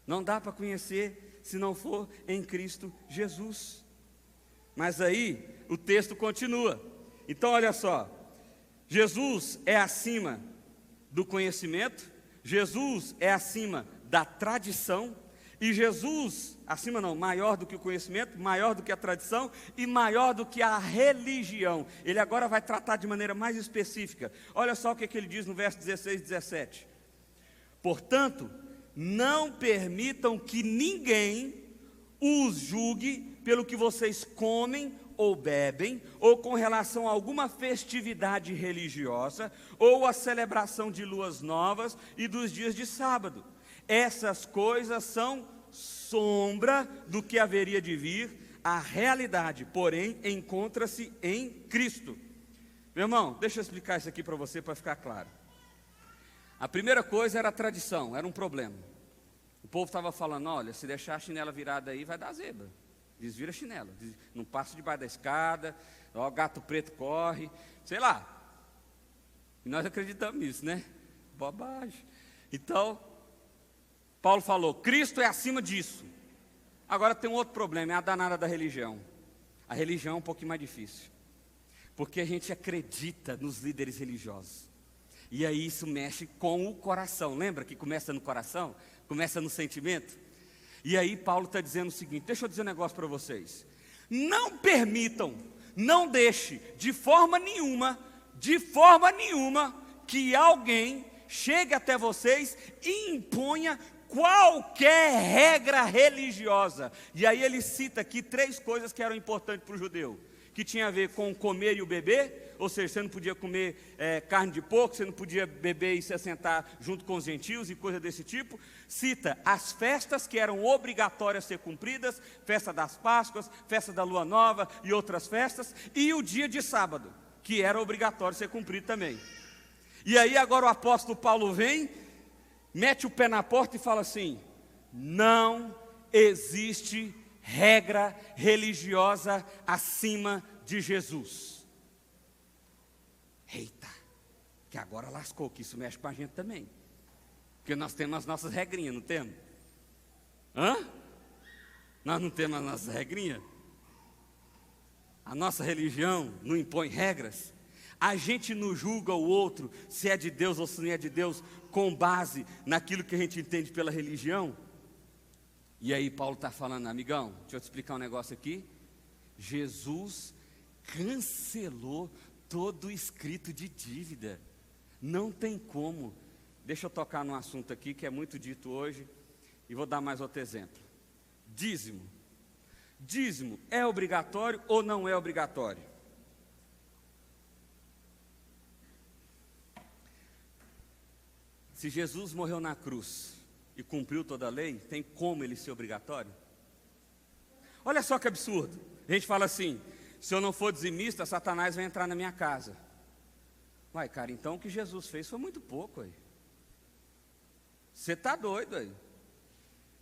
Não dá para conhecer se não for em Cristo Jesus. Mas aí o texto continua. Então olha só, Jesus é acima do conhecimento, Jesus é acima da tradição, e Jesus, acima não, maior do que o conhecimento, maior do que a tradição e maior do que a religião. Ele agora vai tratar de maneira mais específica. Olha só o que ele diz no verso 16 e 17. Portanto, não permitam que ninguém os julgue pelo que vocês comem ou bebem, ou com relação a alguma festividade religiosa, ou a celebração de luas novas e dos dias de sábado. Essas coisas são sombra do que haveria de vir, a realidade, porém, encontra-se em Cristo. Meu irmão, deixa eu explicar isso aqui para você, para ficar claro. A primeira coisa era a tradição, era um problema. O povo estava falando, olha, se deixar a chinela virada aí, vai dar zebra. Desvira a chinela, não passa debaixo da escada, ó, o gato preto corre, sei lá. E nós acreditamos nisso, né? Bobagem. Então, Paulo falou, Cristo é acima disso. Agora tem um outro problema, é a danada da religião. A religião é um pouquinho mais difícil, porque a gente acredita nos líderes religiosos. E aí isso mexe com o coração. Lembra que começa no coração? Começa no sentimento? E aí Paulo está dizendo o seguinte, deixa eu dizer um negócio para vocês. Não permitam, não deixe de forma nenhuma, que alguém chegue até vocês e imponha qualquer regra religiosa. E aí ele cita aqui 3 coisas que eram importantes para o judeu, que tinha a ver com comer e o beber, ou seja, você não podia comer carne de porco, você não podia beber e se assentar junto com os gentios e coisa desse tipo. Cita as festas que eram obrigatórias a ser cumpridas, festa das Páscoas, festa da Lua Nova e outras festas, e o dia de sábado, que era obrigatório ser cumprido também. E aí agora o apóstolo Paulo vem, mete o pé na porta e fala assim: não existe regra religiosa acima de Jesus. Eita, que agora lascou, que isso mexe com a gente também. Porque nós temos as nossas regrinhas, não temos? Nós não temos as nossas regrinhas? A nossa religião não impõe regras. A gente não julga o outro se é de Deus ou se não é de Deus com base naquilo que a gente entende pela religião. E aí Paulo está falando: amigão, deixa eu te explicar um negócio aqui. Jesus cancelou todo o escrito de dívida. Não tem como. Deixa eu tocar num assunto aqui que é muito dito hoje, e vou dar mais outro exemplo. Dízimo. Dízimo é obrigatório ou não é obrigatório? Se Jesus morreu na cruz e cumpriu toda a lei, tem como ele ser obrigatório? Olha só que absurdo. A gente fala assim: se eu não for dizimista, Satanás vai entrar na minha casa. Uai, cara, então o que Jesus fez foi muito pouco aí. Você está doido aí?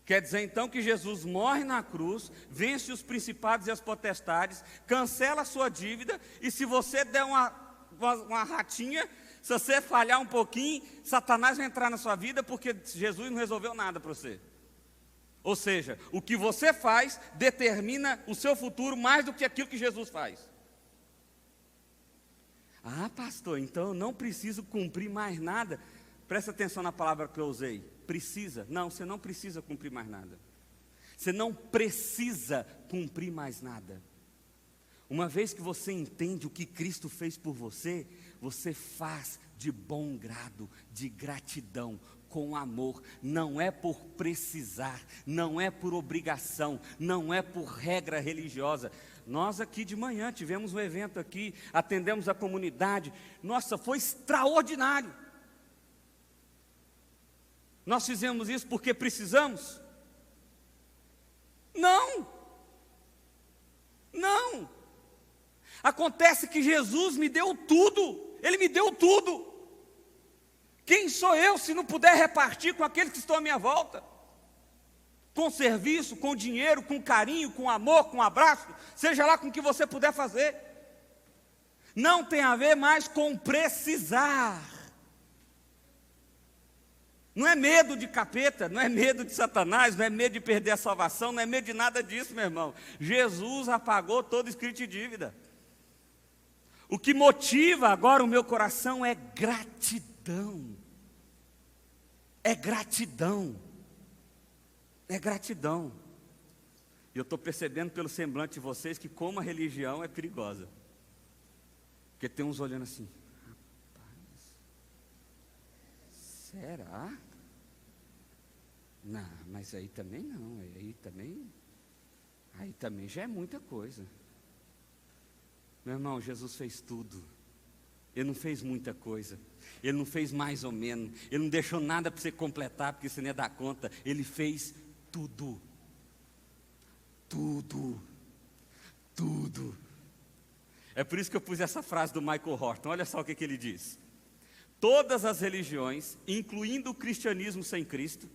Quer dizer então que Jesus morre na cruz, vence os principados e as potestades, cancela a sua dívida, e se você der uma ratinha, se você falhar um pouquinho, Satanás vai entrar na sua vida, porque Jesus não resolveu nada para você. Ou seja, o que você faz determina o seu futuro mais do que aquilo que Jesus faz. Ah, pastor, então eu não preciso cumprir mais nada. Presta atenção na palavra que eu usei. Precisa. Não, você não precisa cumprir mais nada. Você não precisa cumprir mais nada. Uma vez que você entende o que Cristo fez por você, você faz de bom grado, de gratidão, com amor. Não é por precisar, não é por obrigação, não é por regra religiosa. Nós aqui de manhã tivemos um evento aqui, atendemos a comunidade. Nossa, foi extraordinário. Nós fizemos isso porque precisamos? Não. Não. Acontece que Jesus me deu tudo. Ele me deu tudo. Quem sou eu se não puder repartir com aqueles que estão à minha volta? Com serviço, com dinheiro, com carinho, com amor, com abraço, seja lá com o que você puder fazer. Não tem a ver mais com precisar. Não é medo de capeta, não é medo de Satanás, não é medo de perder a salvação, não é medo de nada disso, meu irmão. Jesus apagou todo escrito de dívida. O que motiva agora o meu coração é gratidão. É gratidão. É gratidão. E eu estou percebendo pelo semblante de vocês que como a religião é perigosa. Porque tem uns olhando assim: rapaz, será? Não, mas aí também não, aí também já é muita coisa. Meu irmão, Jesus fez tudo. Ele não fez muita coisa. Ele não fez mais ou menos. Ele não deixou nada para você completar, porque você não ia dar conta. Ele fez tudo. Tudo. Tudo. É por isso que eu pus essa frase do Michael Horton. Olha só o que ele diz. Todas as religiões, incluindo o cristianismo sem Cristo,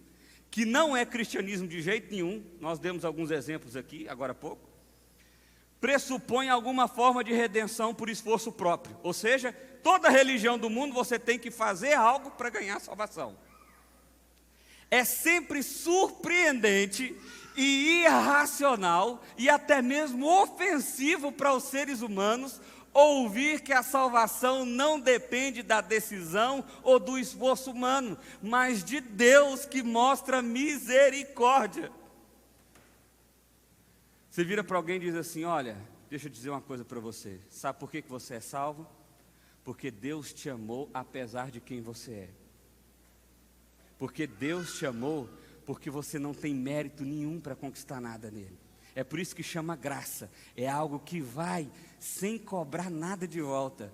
que não é cristianismo de jeito nenhum, nós demos alguns exemplos aqui, agora há pouco, pressupõe alguma forma de redenção por esforço próprio. Ou seja, toda religião do mundo você tem que fazer algo para ganhar salvação. É sempre surpreendente e irracional e até mesmo ofensivo para os seres humanos ouvir que a salvação não depende da decisão ou do esforço humano, mas de Deus que mostra misericórdia. Você vira para alguém e diz assim: olha, deixa eu dizer uma coisa para você. Sabe por que você é salvo? Porque Deus te amou apesar de quem você é. Porque Deus te amou, porque você não tem mérito nenhum para conquistar nada nele. É por isso que chama graça. É algo que vai sem cobrar nada de volta.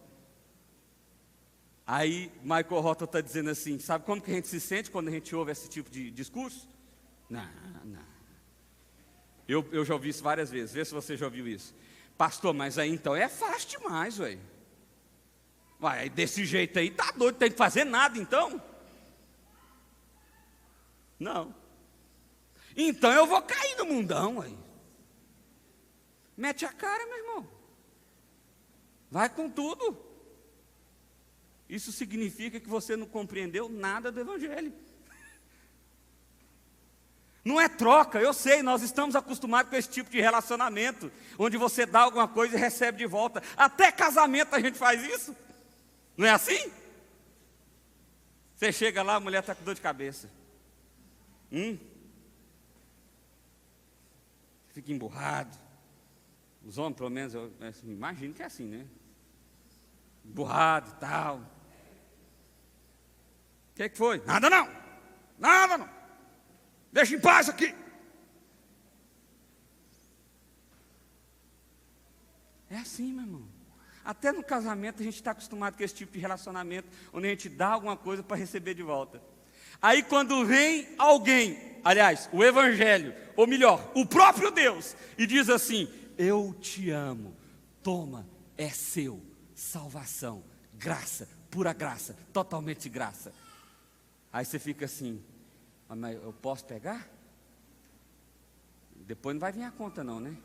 Aí Michael Rotto está dizendo assim, sabe como que a gente se sente quando a gente ouve esse tipo de discurso? Não. Eu já ouvi isso várias vezes, vê se você já ouviu isso. Pastor, mas aí então é fácil demais, ué. Vai, desse jeito aí, tá doido, tem que fazer nada então? Não. Então eu vou cair no mundão, ué. Mete a cara, meu irmão. Vai com tudo. Isso significa que você não compreendeu nada do Evangelho. Não é troca, eu sei, nós estamos acostumados com esse tipo de relacionamento, onde você dá alguma coisa e recebe de volta. Até casamento a gente faz isso. Não é assim? Você chega lá, a mulher está com dor de cabeça. Fica emburrado. Os homens, pelo menos, eu imagino que é assim, né? Emburrado e tal. O que foi? Nada não! Deixa em paz aqui. É assim, meu irmão. Até no casamento a gente está acostumado com esse tipo de relacionamento, onde a gente dá alguma coisa para receber de volta. Aí quando vem alguém, aliás, o Evangelho, ou melhor, o próprio Deus, e diz assim, eu te amo, toma, é seu, salvação, graça, pura graça, totalmente de graça. Aí você fica assim, mas eu posso pegar? Depois não vai vir a conta não, né?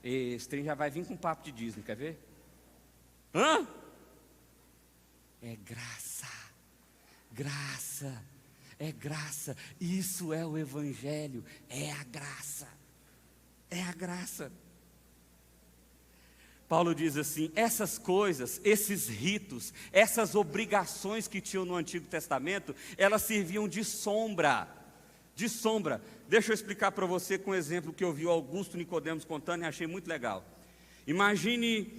Esse trem já vai vir com papo de Disney, quer ver? É graça, é graça, isso é o Evangelho, é a graça. Paulo diz assim, essas coisas, esses ritos, essas obrigações que tinham no Antigo Testamento, elas serviam de sombra. Deixa eu explicar para você com um exemplo que eu vi o Augusto Nicodemos contando e achei muito legal. Imagine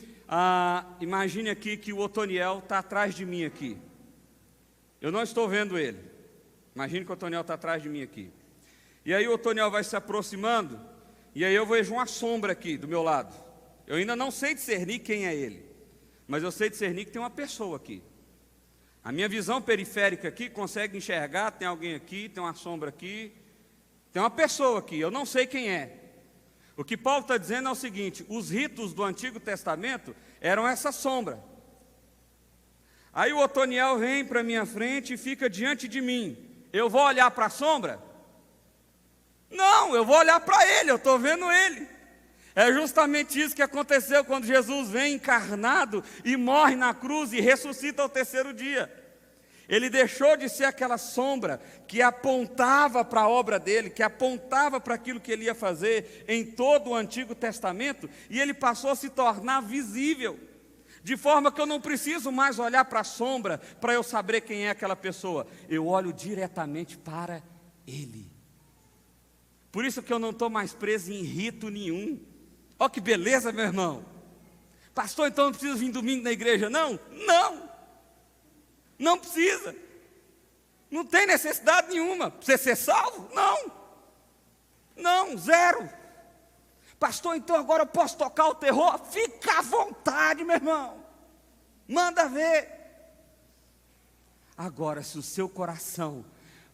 aqui que o Otoniel está atrás de mim aqui. Eu não estou vendo ele. Imagine que o Otoniel está atrás de mim aqui. E aí o Otoniel vai se aproximando, e aí eu vejo uma sombra aqui do meu lado. Eu ainda não sei discernir quem é ele, mas eu sei discernir que tem uma pessoa aqui. A minha visão periférica aqui consegue enxergar, tem alguém aqui, tem uma sombra aqui, tem uma pessoa aqui, eu não sei quem é. O que Paulo está dizendo é o seguinte, os ritos do Antigo Testamento eram essa sombra. Aí o Otoniel vem para a minha frente e fica diante de mim. Eu vou olhar para a sombra? Não, eu vou olhar para ele, eu estou vendo ele. É justamente isso que aconteceu quando Jesus vem encarnado e morre na cruz e ressuscita ao terceiro dia. Ele deixou de ser aquela sombra que apontava para a obra dele, que apontava para aquilo que ele ia fazer em todo o Antigo Testamento, e ele passou a se tornar visível, de forma que eu não preciso mais olhar para a sombra para eu saber quem é aquela pessoa, eu olho diretamente para ele. Por isso que eu não estou mais preso em rito nenhum. Olha que beleza, meu irmão. Pastor, então não precisa vir domingo na igreja? Não precisa. Não tem necessidade nenhuma. Pra você ser salvo? Não, zero. Pastor, então agora eu posso tocar o terror? Fica à vontade, meu irmão. Manda ver. Agora, se o seu coração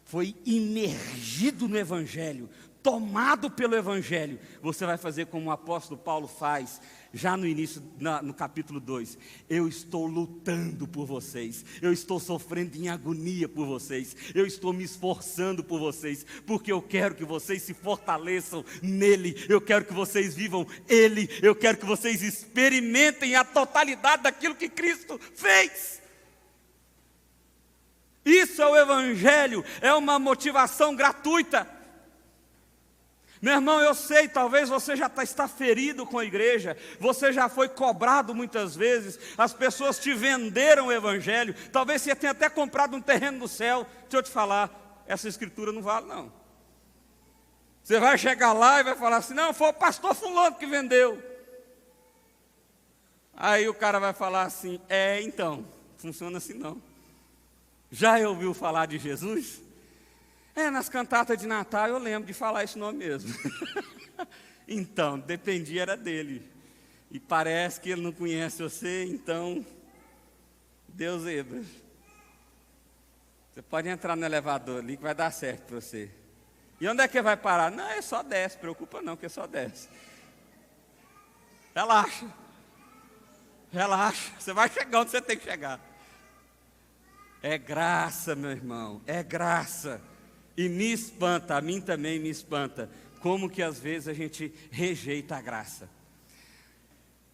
foi imergido no Evangelho, tomado pelo Evangelho, você vai fazer como o apóstolo Paulo faz, já no início, no capítulo 2, eu estou lutando por vocês, eu estou sofrendo em agonia por vocês, eu estou me esforçando por vocês, porque eu quero que vocês se fortaleçam nele, eu quero que vocês vivam ele, eu quero que vocês experimentem a totalidade daquilo que Cristo fez. Isso é o Evangelho, é uma motivação gratuita. Meu irmão, eu sei, talvez você já está ferido com a igreja, você já foi cobrado muitas vezes, as pessoas te venderam o Evangelho, talvez você tenha até comprado um terreno no céu. Deixa eu te falar, essa escritura não vale não. Você vai chegar lá e vai falar assim, não, foi o pastor fulano que vendeu. Aí o cara vai falar assim, então, funciona assim não. Já ouviu falar de Jesus? Nas cantatas de Natal eu lembro de falar esse nome mesmo. Então, dependia era dele. E parece que ele não conhece você, então, Deus lembra. Você pode entrar no elevador ali que vai dar certo para você. E onde é que vai parar? Não, é só desce, preocupa não, que é só desce. Relaxa. Relaxa, você vai chegar onde você tem que chegar. É graça, meu irmão, é graça. E me espanta, a mim também me espanta, como que às vezes a gente rejeita a graça.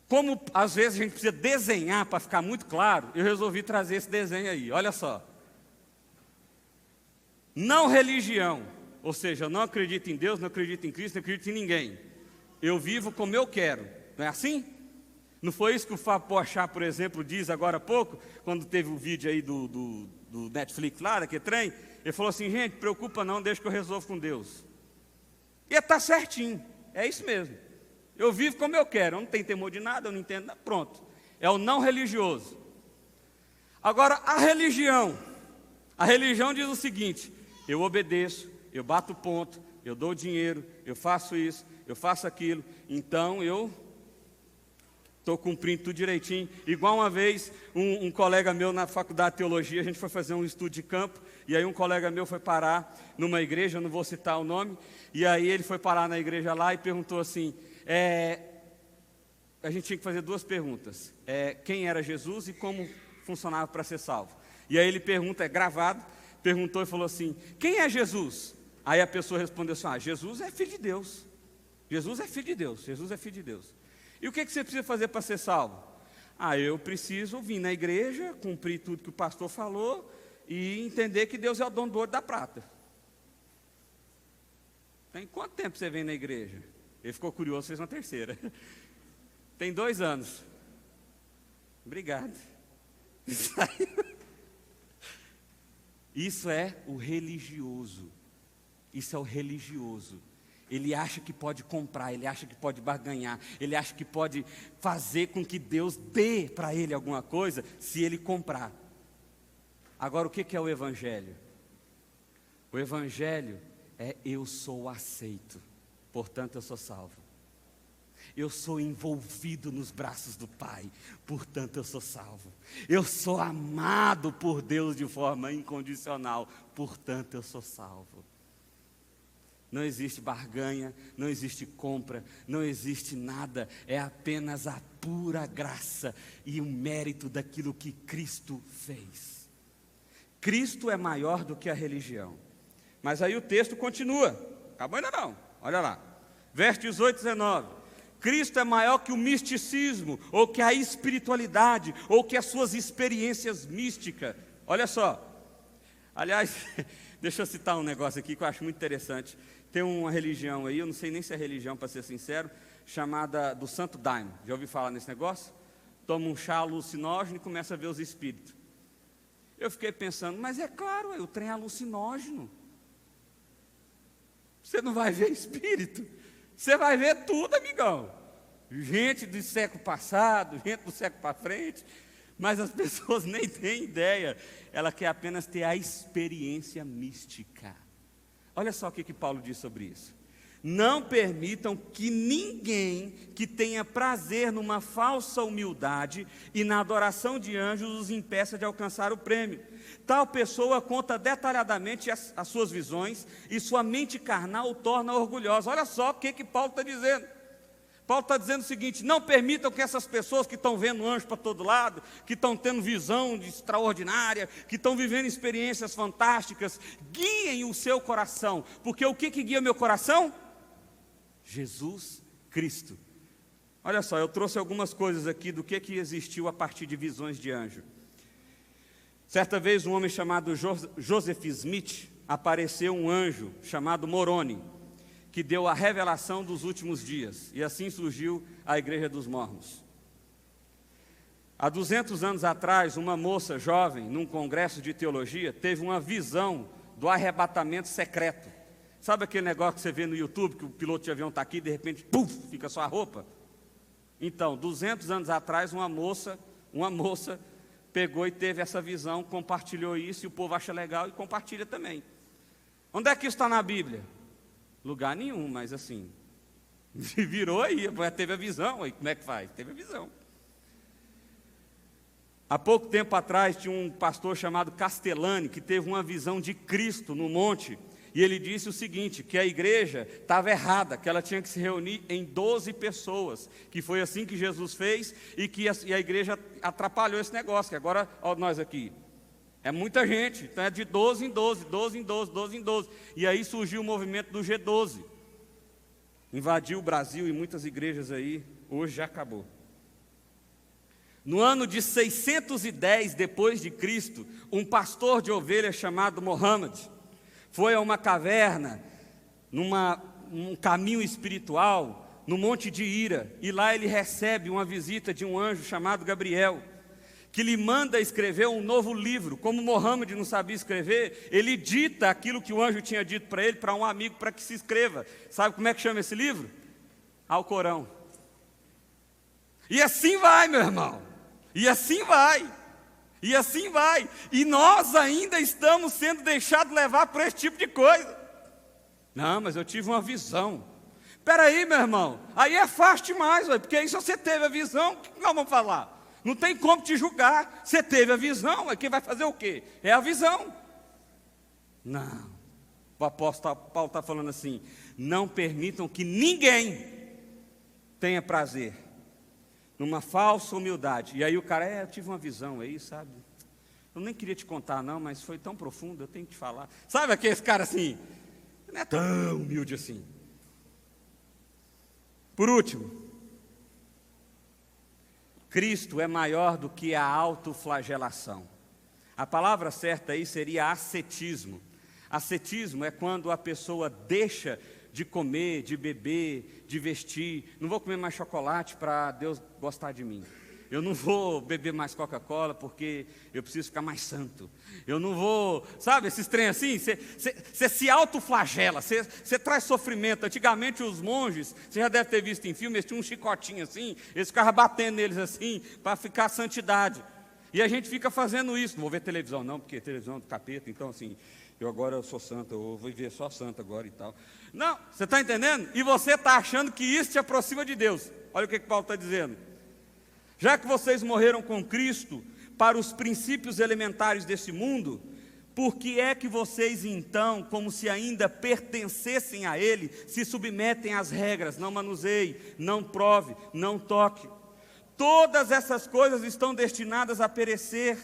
Como às vezes a gente precisa desenhar para ficar muito claro, eu resolvi trazer esse desenho aí, olha só. Não religião, ou seja, eu não acredito em Deus, não acredito em Cristo, não acredito em ninguém. Eu vivo como eu quero, não é assim? Não foi isso que o Fábio Porchat, por exemplo, diz agora há pouco, quando teve o vídeo aí do Netflix lá, daquele trem? Ele falou assim, gente, preocupa não, deixa que eu resolvo com Deus. E está certinho, é isso mesmo. Eu vivo como eu quero, eu não tenho temor de nada, eu não entendo nada, pronto. É o não religioso. Agora, a religião diz o seguinte, eu obedeço, eu bato ponto, eu dou dinheiro, eu faço isso, eu faço aquilo, então eu estou cumprindo tudo direitinho. Igual uma vez, um colega meu na faculdade de teologia, a gente foi fazer um estudo de campo, e aí um colega meu foi parar numa igreja, eu não vou citar o nome, e aí ele foi parar na igreja lá e perguntou assim, a gente tinha que fazer duas perguntas, quem era Jesus e como funcionava para ser salvo. E aí ele pergunta, gravado, perguntou e falou assim, quem é Jesus? Aí a pessoa respondeu assim, Jesus é filho de Deus, Jesus é filho de Deus, Jesus é filho de Deus. E o que você precisa fazer para ser salvo? Eu preciso vir na igreja, cumprir tudo que o pastor falou e entender que Deus é o dono do ouro e da prata. Tem quanto tempo você vem na igreja? Ele ficou curioso, fez uma terceira. Tem 2 anos. Obrigado. Isso é o religioso. Isso é o religioso. Ele acha que pode comprar, ele acha que pode barganhar, ele acha que pode fazer com que Deus dê para ele alguma coisa, se ele comprar. Agora, o que é o Evangelho? O Evangelho é eu sou aceito, portanto eu sou salvo. Eu sou envolvido nos braços do Pai, portanto eu sou salvo. Eu sou amado por Deus de forma incondicional, portanto eu sou salvo. Não existe barganha, não existe compra, não existe nada, é apenas a pura graça e o mérito daquilo que Cristo fez. Cristo é maior do que a religião. Mas aí o texto continua, acabou ainda não, olha lá, verso 18 e 19. Cristo é maior que o misticismo, ou que a espiritualidade, ou que as suas experiências místicas. Olha só, aliás, deixa eu citar um negócio aqui que eu acho muito interessante. Tem uma religião aí, eu não sei nem se é religião, para ser sincero, chamada do Santo Daime. Já ouviu falar nesse negócio? Toma um chá alucinógeno e começa a ver os espíritos. Eu fiquei pensando, mas é claro, o trem é alucinógeno. Você não vai ver espírito, você vai ver tudo, amigão. Gente do século passado, gente do século para frente, mas as pessoas nem têm ideia. Ela quer apenas ter a experiência mística. Olha só o que Paulo diz sobre isso. Não permitam que ninguém que tenha prazer numa falsa humildade e na adoração de anjos os impeça de alcançar o prêmio. Tal pessoa conta detalhadamente as suas visões e sua mente carnal o torna orgulhosa. Olha só o que Paulo está dizendo. Paulo está dizendo o seguinte, não permitam que essas pessoas que estão vendo anjo para todo lado, que estão tendo visão extraordinária, que estão vivendo experiências fantásticas, guiem o seu coração, porque o que guia o meu coração? Jesus Cristo. Olha só, eu trouxe algumas coisas aqui do que existiu a partir de visões de anjo. Certa vez um homem chamado Joseph Smith, apareceu um anjo chamado Moroni, que deu a revelação dos últimos dias, e assim surgiu a Igreja dos Mormons. Há 200 anos atrás, uma moça jovem, num congresso de teologia, teve uma visão do arrebatamento secreto. Sabe aquele negócio que você vê no YouTube, que o piloto de avião está aqui e de repente, puf, fica só a roupa? Então, 200 anos atrás, uma moça pegou e teve essa visão, compartilhou isso, e o povo acha legal e compartilha também. Onde é que isso está na Bíblia? Lugar nenhum, mas assim, virou aí, teve a visão, aí como é que faz? Teve a visão. Há pouco tempo atrás tinha um pastor chamado Castellani, que teve uma visão de Cristo no monte, e ele disse o seguinte, que a igreja estava errada, que ela tinha que se reunir em 12 pessoas, que foi assim que Jesus fez, e que a igreja atrapalhou esse negócio, que agora, ó, nós aqui, é muita gente, então é de 12 em 12, 12 em 12, 12 em 12, e aí surgiu o movimento do G12, invadiu o Brasil e muitas igrejas aí, hoje já acabou. No ano de 610 depois de Cristo, um pastor de ovelhas chamado Mohammed foi a uma caverna, num caminho espiritual, no Monte de Hira, e lá ele recebe uma visita de um anjo chamado Gabriel, que lhe manda escrever um novo livro. Como Mohammed não sabia escrever, ele dita aquilo que o anjo tinha dito para ele, para um amigo, para que se escreva. Sabe como é que chama esse livro? Alcorão. E assim vai, meu irmão. E assim vai, e assim vai, e nós ainda estamos sendo deixados levar por esse tipo de coisa. Não, mas eu tive uma visão. Espera aí, meu irmão, aí é fácil demais, porque aí se você teve a visão, o que nós vamos falar? Não tem como te julgar, você teve a visão, aí quem vai fazer o quê? É a visão. Não, o apóstolo Paulo está falando assim, não permitam que ninguém tenha prazer numa falsa humildade. E aí o cara, eu tive uma visão aí, sabe? Eu nem queria te contar não, mas foi tão profundo, eu tenho que te falar. Sabe aquele cara assim, não é tão humilde assim. Por último, Cristo é maior do que a autoflagelação. A palavra certa aí seria ascetismo. Ascetismo é quando a pessoa deixa de comer, de beber, de vestir. Não vou comer mais chocolate para Deus gostar de mim. Eu não vou beber mais Coca-Cola porque eu preciso ficar mais santo. Eu não vou, sabe, esses trem assim, você se autoflagela, você traz sofrimento. Antigamente os monges, você já deve ter visto em filme, eles tinham um chicotinho assim, eles ficavam batendo neles assim, para ficar a santidade. E a gente fica fazendo isso. Não vou ver televisão não, porque televisão é do capeta, então assim, eu sou santo, eu vou viver só santo agora e tal. Não, você está entendendo? E você está achando que isso te aproxima de Deus. Olha o que Paulo está dizendo. Já que vocês morreram com Cristo para os princípios elementares desse mundo, por que é que vocês então, como se ainda pertencessem a Ele, se submetem às regras? Não manuseie, não prove, não toque. Todas essas coisas estão destinadas a perecer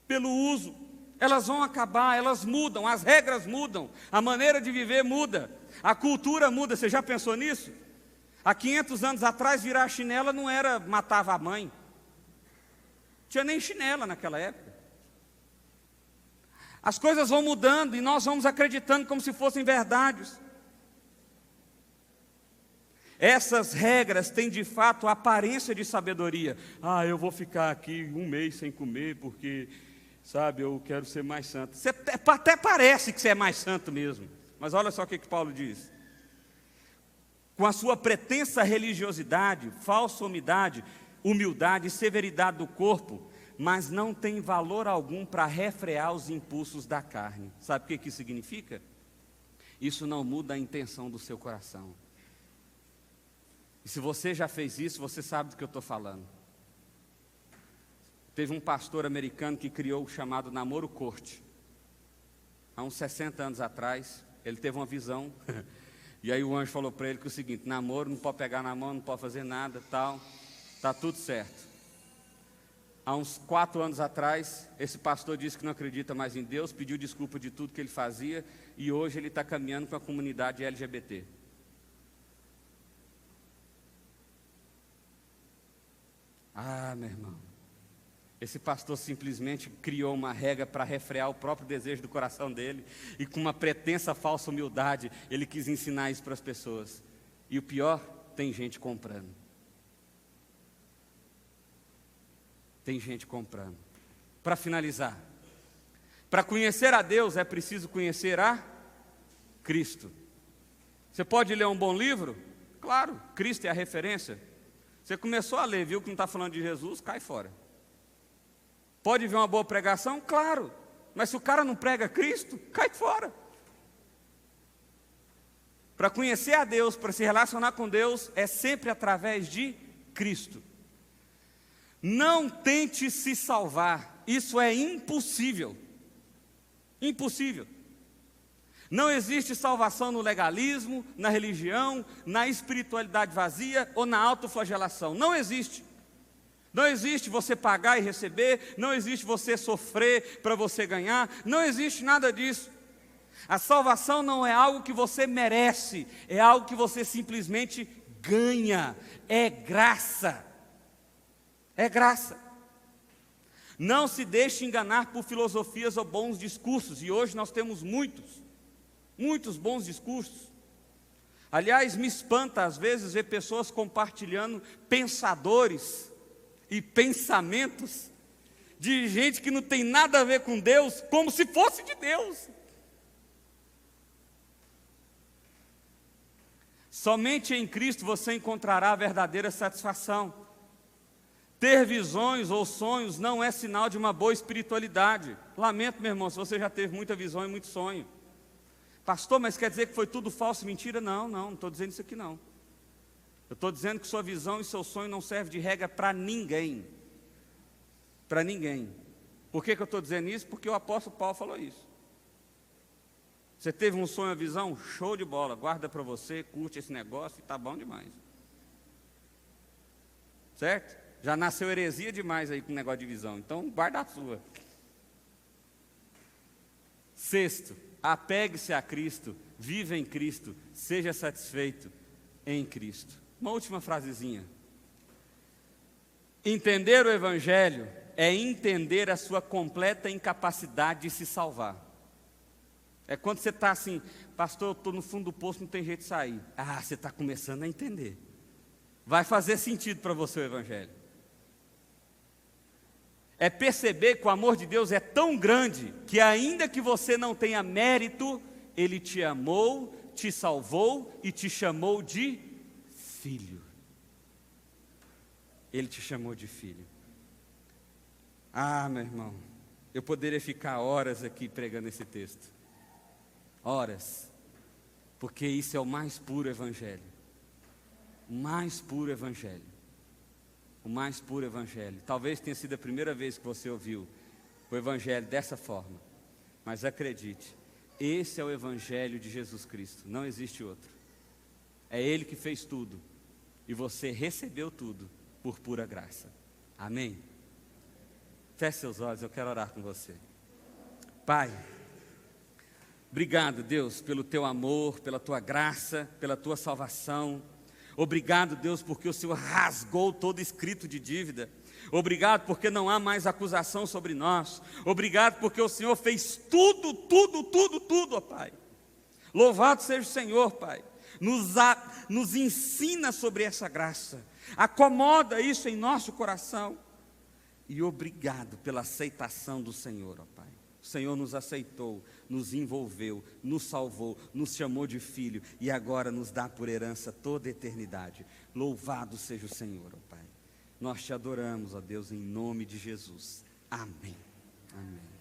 pelo uso. Elas vão acabar, elas mudam, as regras mudam, a maneira de viver muda, a cultura muda. Você já pensou nisso? Há 500 anos atrás, virar a chinela não era matava a mãe. Não tinha nem chinela naquela época. As coisas vão mudando e nós vamos acreditando como se fossem verdades. Essas regras têm de fato a aparência de sabedoria. Eu vou ficar aqui um mês sem comer porque, sabe, eu quero ser mais santo. Você até parece que você é mais santo mesmo. Mas olha só o que Paulo diz. Com a sua pretensa religiosidade, falsa humildade e severidade do corpo, mas não tem valor algum para refrear os impulsos da carne. Sabe o que isso significa? Isso não muda a intenção do seu coração. E se você já fez isso, você sabe do que eu estou falando. Teve um pastor americano que criou o chamado namoro corte. Há uns 60 anos atrás, ele teve uma visão... E aí o anjo falou para ele que o seguinte, namoro, não pode pegar na mão, não pode fazer nada, tal, está tudo certo. Há uns 4 anos atrás, esse pastor disse que não acredita mais em Deus, pediu desculpa de tudo que ele fazia, e hoje ele está caminhando com a comunidade LGBT. Meu irmão, esse pastor simplesmente criou uma regra para refrear o próprio desejo do coração dele, e com uma pretensa falsa humildade, ele quis ensinar isso para as pessoas. E o pior, tem gente comprando. Tem gente comprando. Para finalizar, para conhecer a Deus é preciso conhecer a Cristo. Você pode ler um bom livro? Claro, Cristo é a referência. Você começou a ler, viu que não está falando de Jesus, cai fora. Pode vir uma boa pregação? Claro, mas se o cara não prega Cristo, cai fora. Para conhecer a Deus, para se relacionar com Deus, é sempre através de Cristo. Não tente se salvar, isso é impossível. Impossível. Não existe salvação no legalismo, na religião, na espiritualidade vazia ou na autoflagelação. Não existe. Não existe você pagar e receber, não existe você sofrer para você ganhar, não existe nada disso. A salvação não é algo que você merece, é algo que você simplesmente ganha, é graça. É graça. Não se deixe enganar por filosofias ou bons discursos, e hoje nós temos muitos bons discursos. Aliás, me espanta às vezes ver pessoas compartilhando pensadores e pensamentos de gente que não tem nada a ver com Deus, como se fosse de Deus. Somente em Cristo você encontrará a verdadeira satisfação. Ter visões ou sonhos não é sinal de uma boa espiritualidade. Lamento, meu irmão, se você já teve muita visão e muito sonho. Pastor, mas quer dizer que foi tudo falso e mentira? Não estou dizendo isso aqui não. Eu estou dizendo que sua visão e seu sonho não servem de regra para ninguém. Para ninguém. Por que eu estou dizendo isso? Porque o apóstolo Paulo falou isso. Você teve um sonho, uma visão? Show de bola, guarda para você, curte esse negócio e está bom demais. Certo? Já nasceu heresia demais aí com o negócio de visão, então guarda a sua. Sexto, apegue-se a Cristo, viva em Cristo, seja satisfeito em Cristo. Uma última frasezinha. Entender o Evangelho é entender a sua completa incapacidade de se salvar. É quando você está assim, pastor, eu estou no fundo do poço, não tem jeito de sair. Ah, você está começando a entender. Vai fazer sentido para você o Evangelho. É perceber que o amor de Deus é tão grande, que ainda que você não tenha mérito, Ele te amou, te salvou e te chamou de filho. Ele te chamou de filho. Ah, meu irmão, eu poderia ficar horas aqui pregando esse texto. Horas. Porque isso é o mais puro Evangelho. O mais puro Evangelho. O mais puro Evangelho. Talvez tenha sido a primeira vez que você ouviu o Evangelho dessa forma. Mas acredite, esse é o Evangelho de Jesus Cristo. Não existe outro. É Ele que fez tudo. E você recebeu tudo por pura graça. Amém? Feche seus olhos, eu quero orar com você. Pai, obrigado, Deus, pelo Teu amor, pela Tua graça, pela Tua salvação. Obrigado, Deus, porque o Senhor rasgou todo escrito de dívida. Obrigado porque não há mais acusação sobre nós. Obrigado porque o Senhor fez tudo, ó Pai. Louvado seja o Senhor, Pai. Nos ensina sobre essa graça. Acomoda isso em nosso coração. E obrigado pela aceitação do Senhor, ó Pai. O Senhor nos aceitou, nos envolveu, nos salvou, nos chamou de filho e agora nos dá por herança toda a eternidade. Louvado seja o Senhor, ó Pai. Nós te adoramos, ó Deus, em nome de Jesus. Amém. Amém.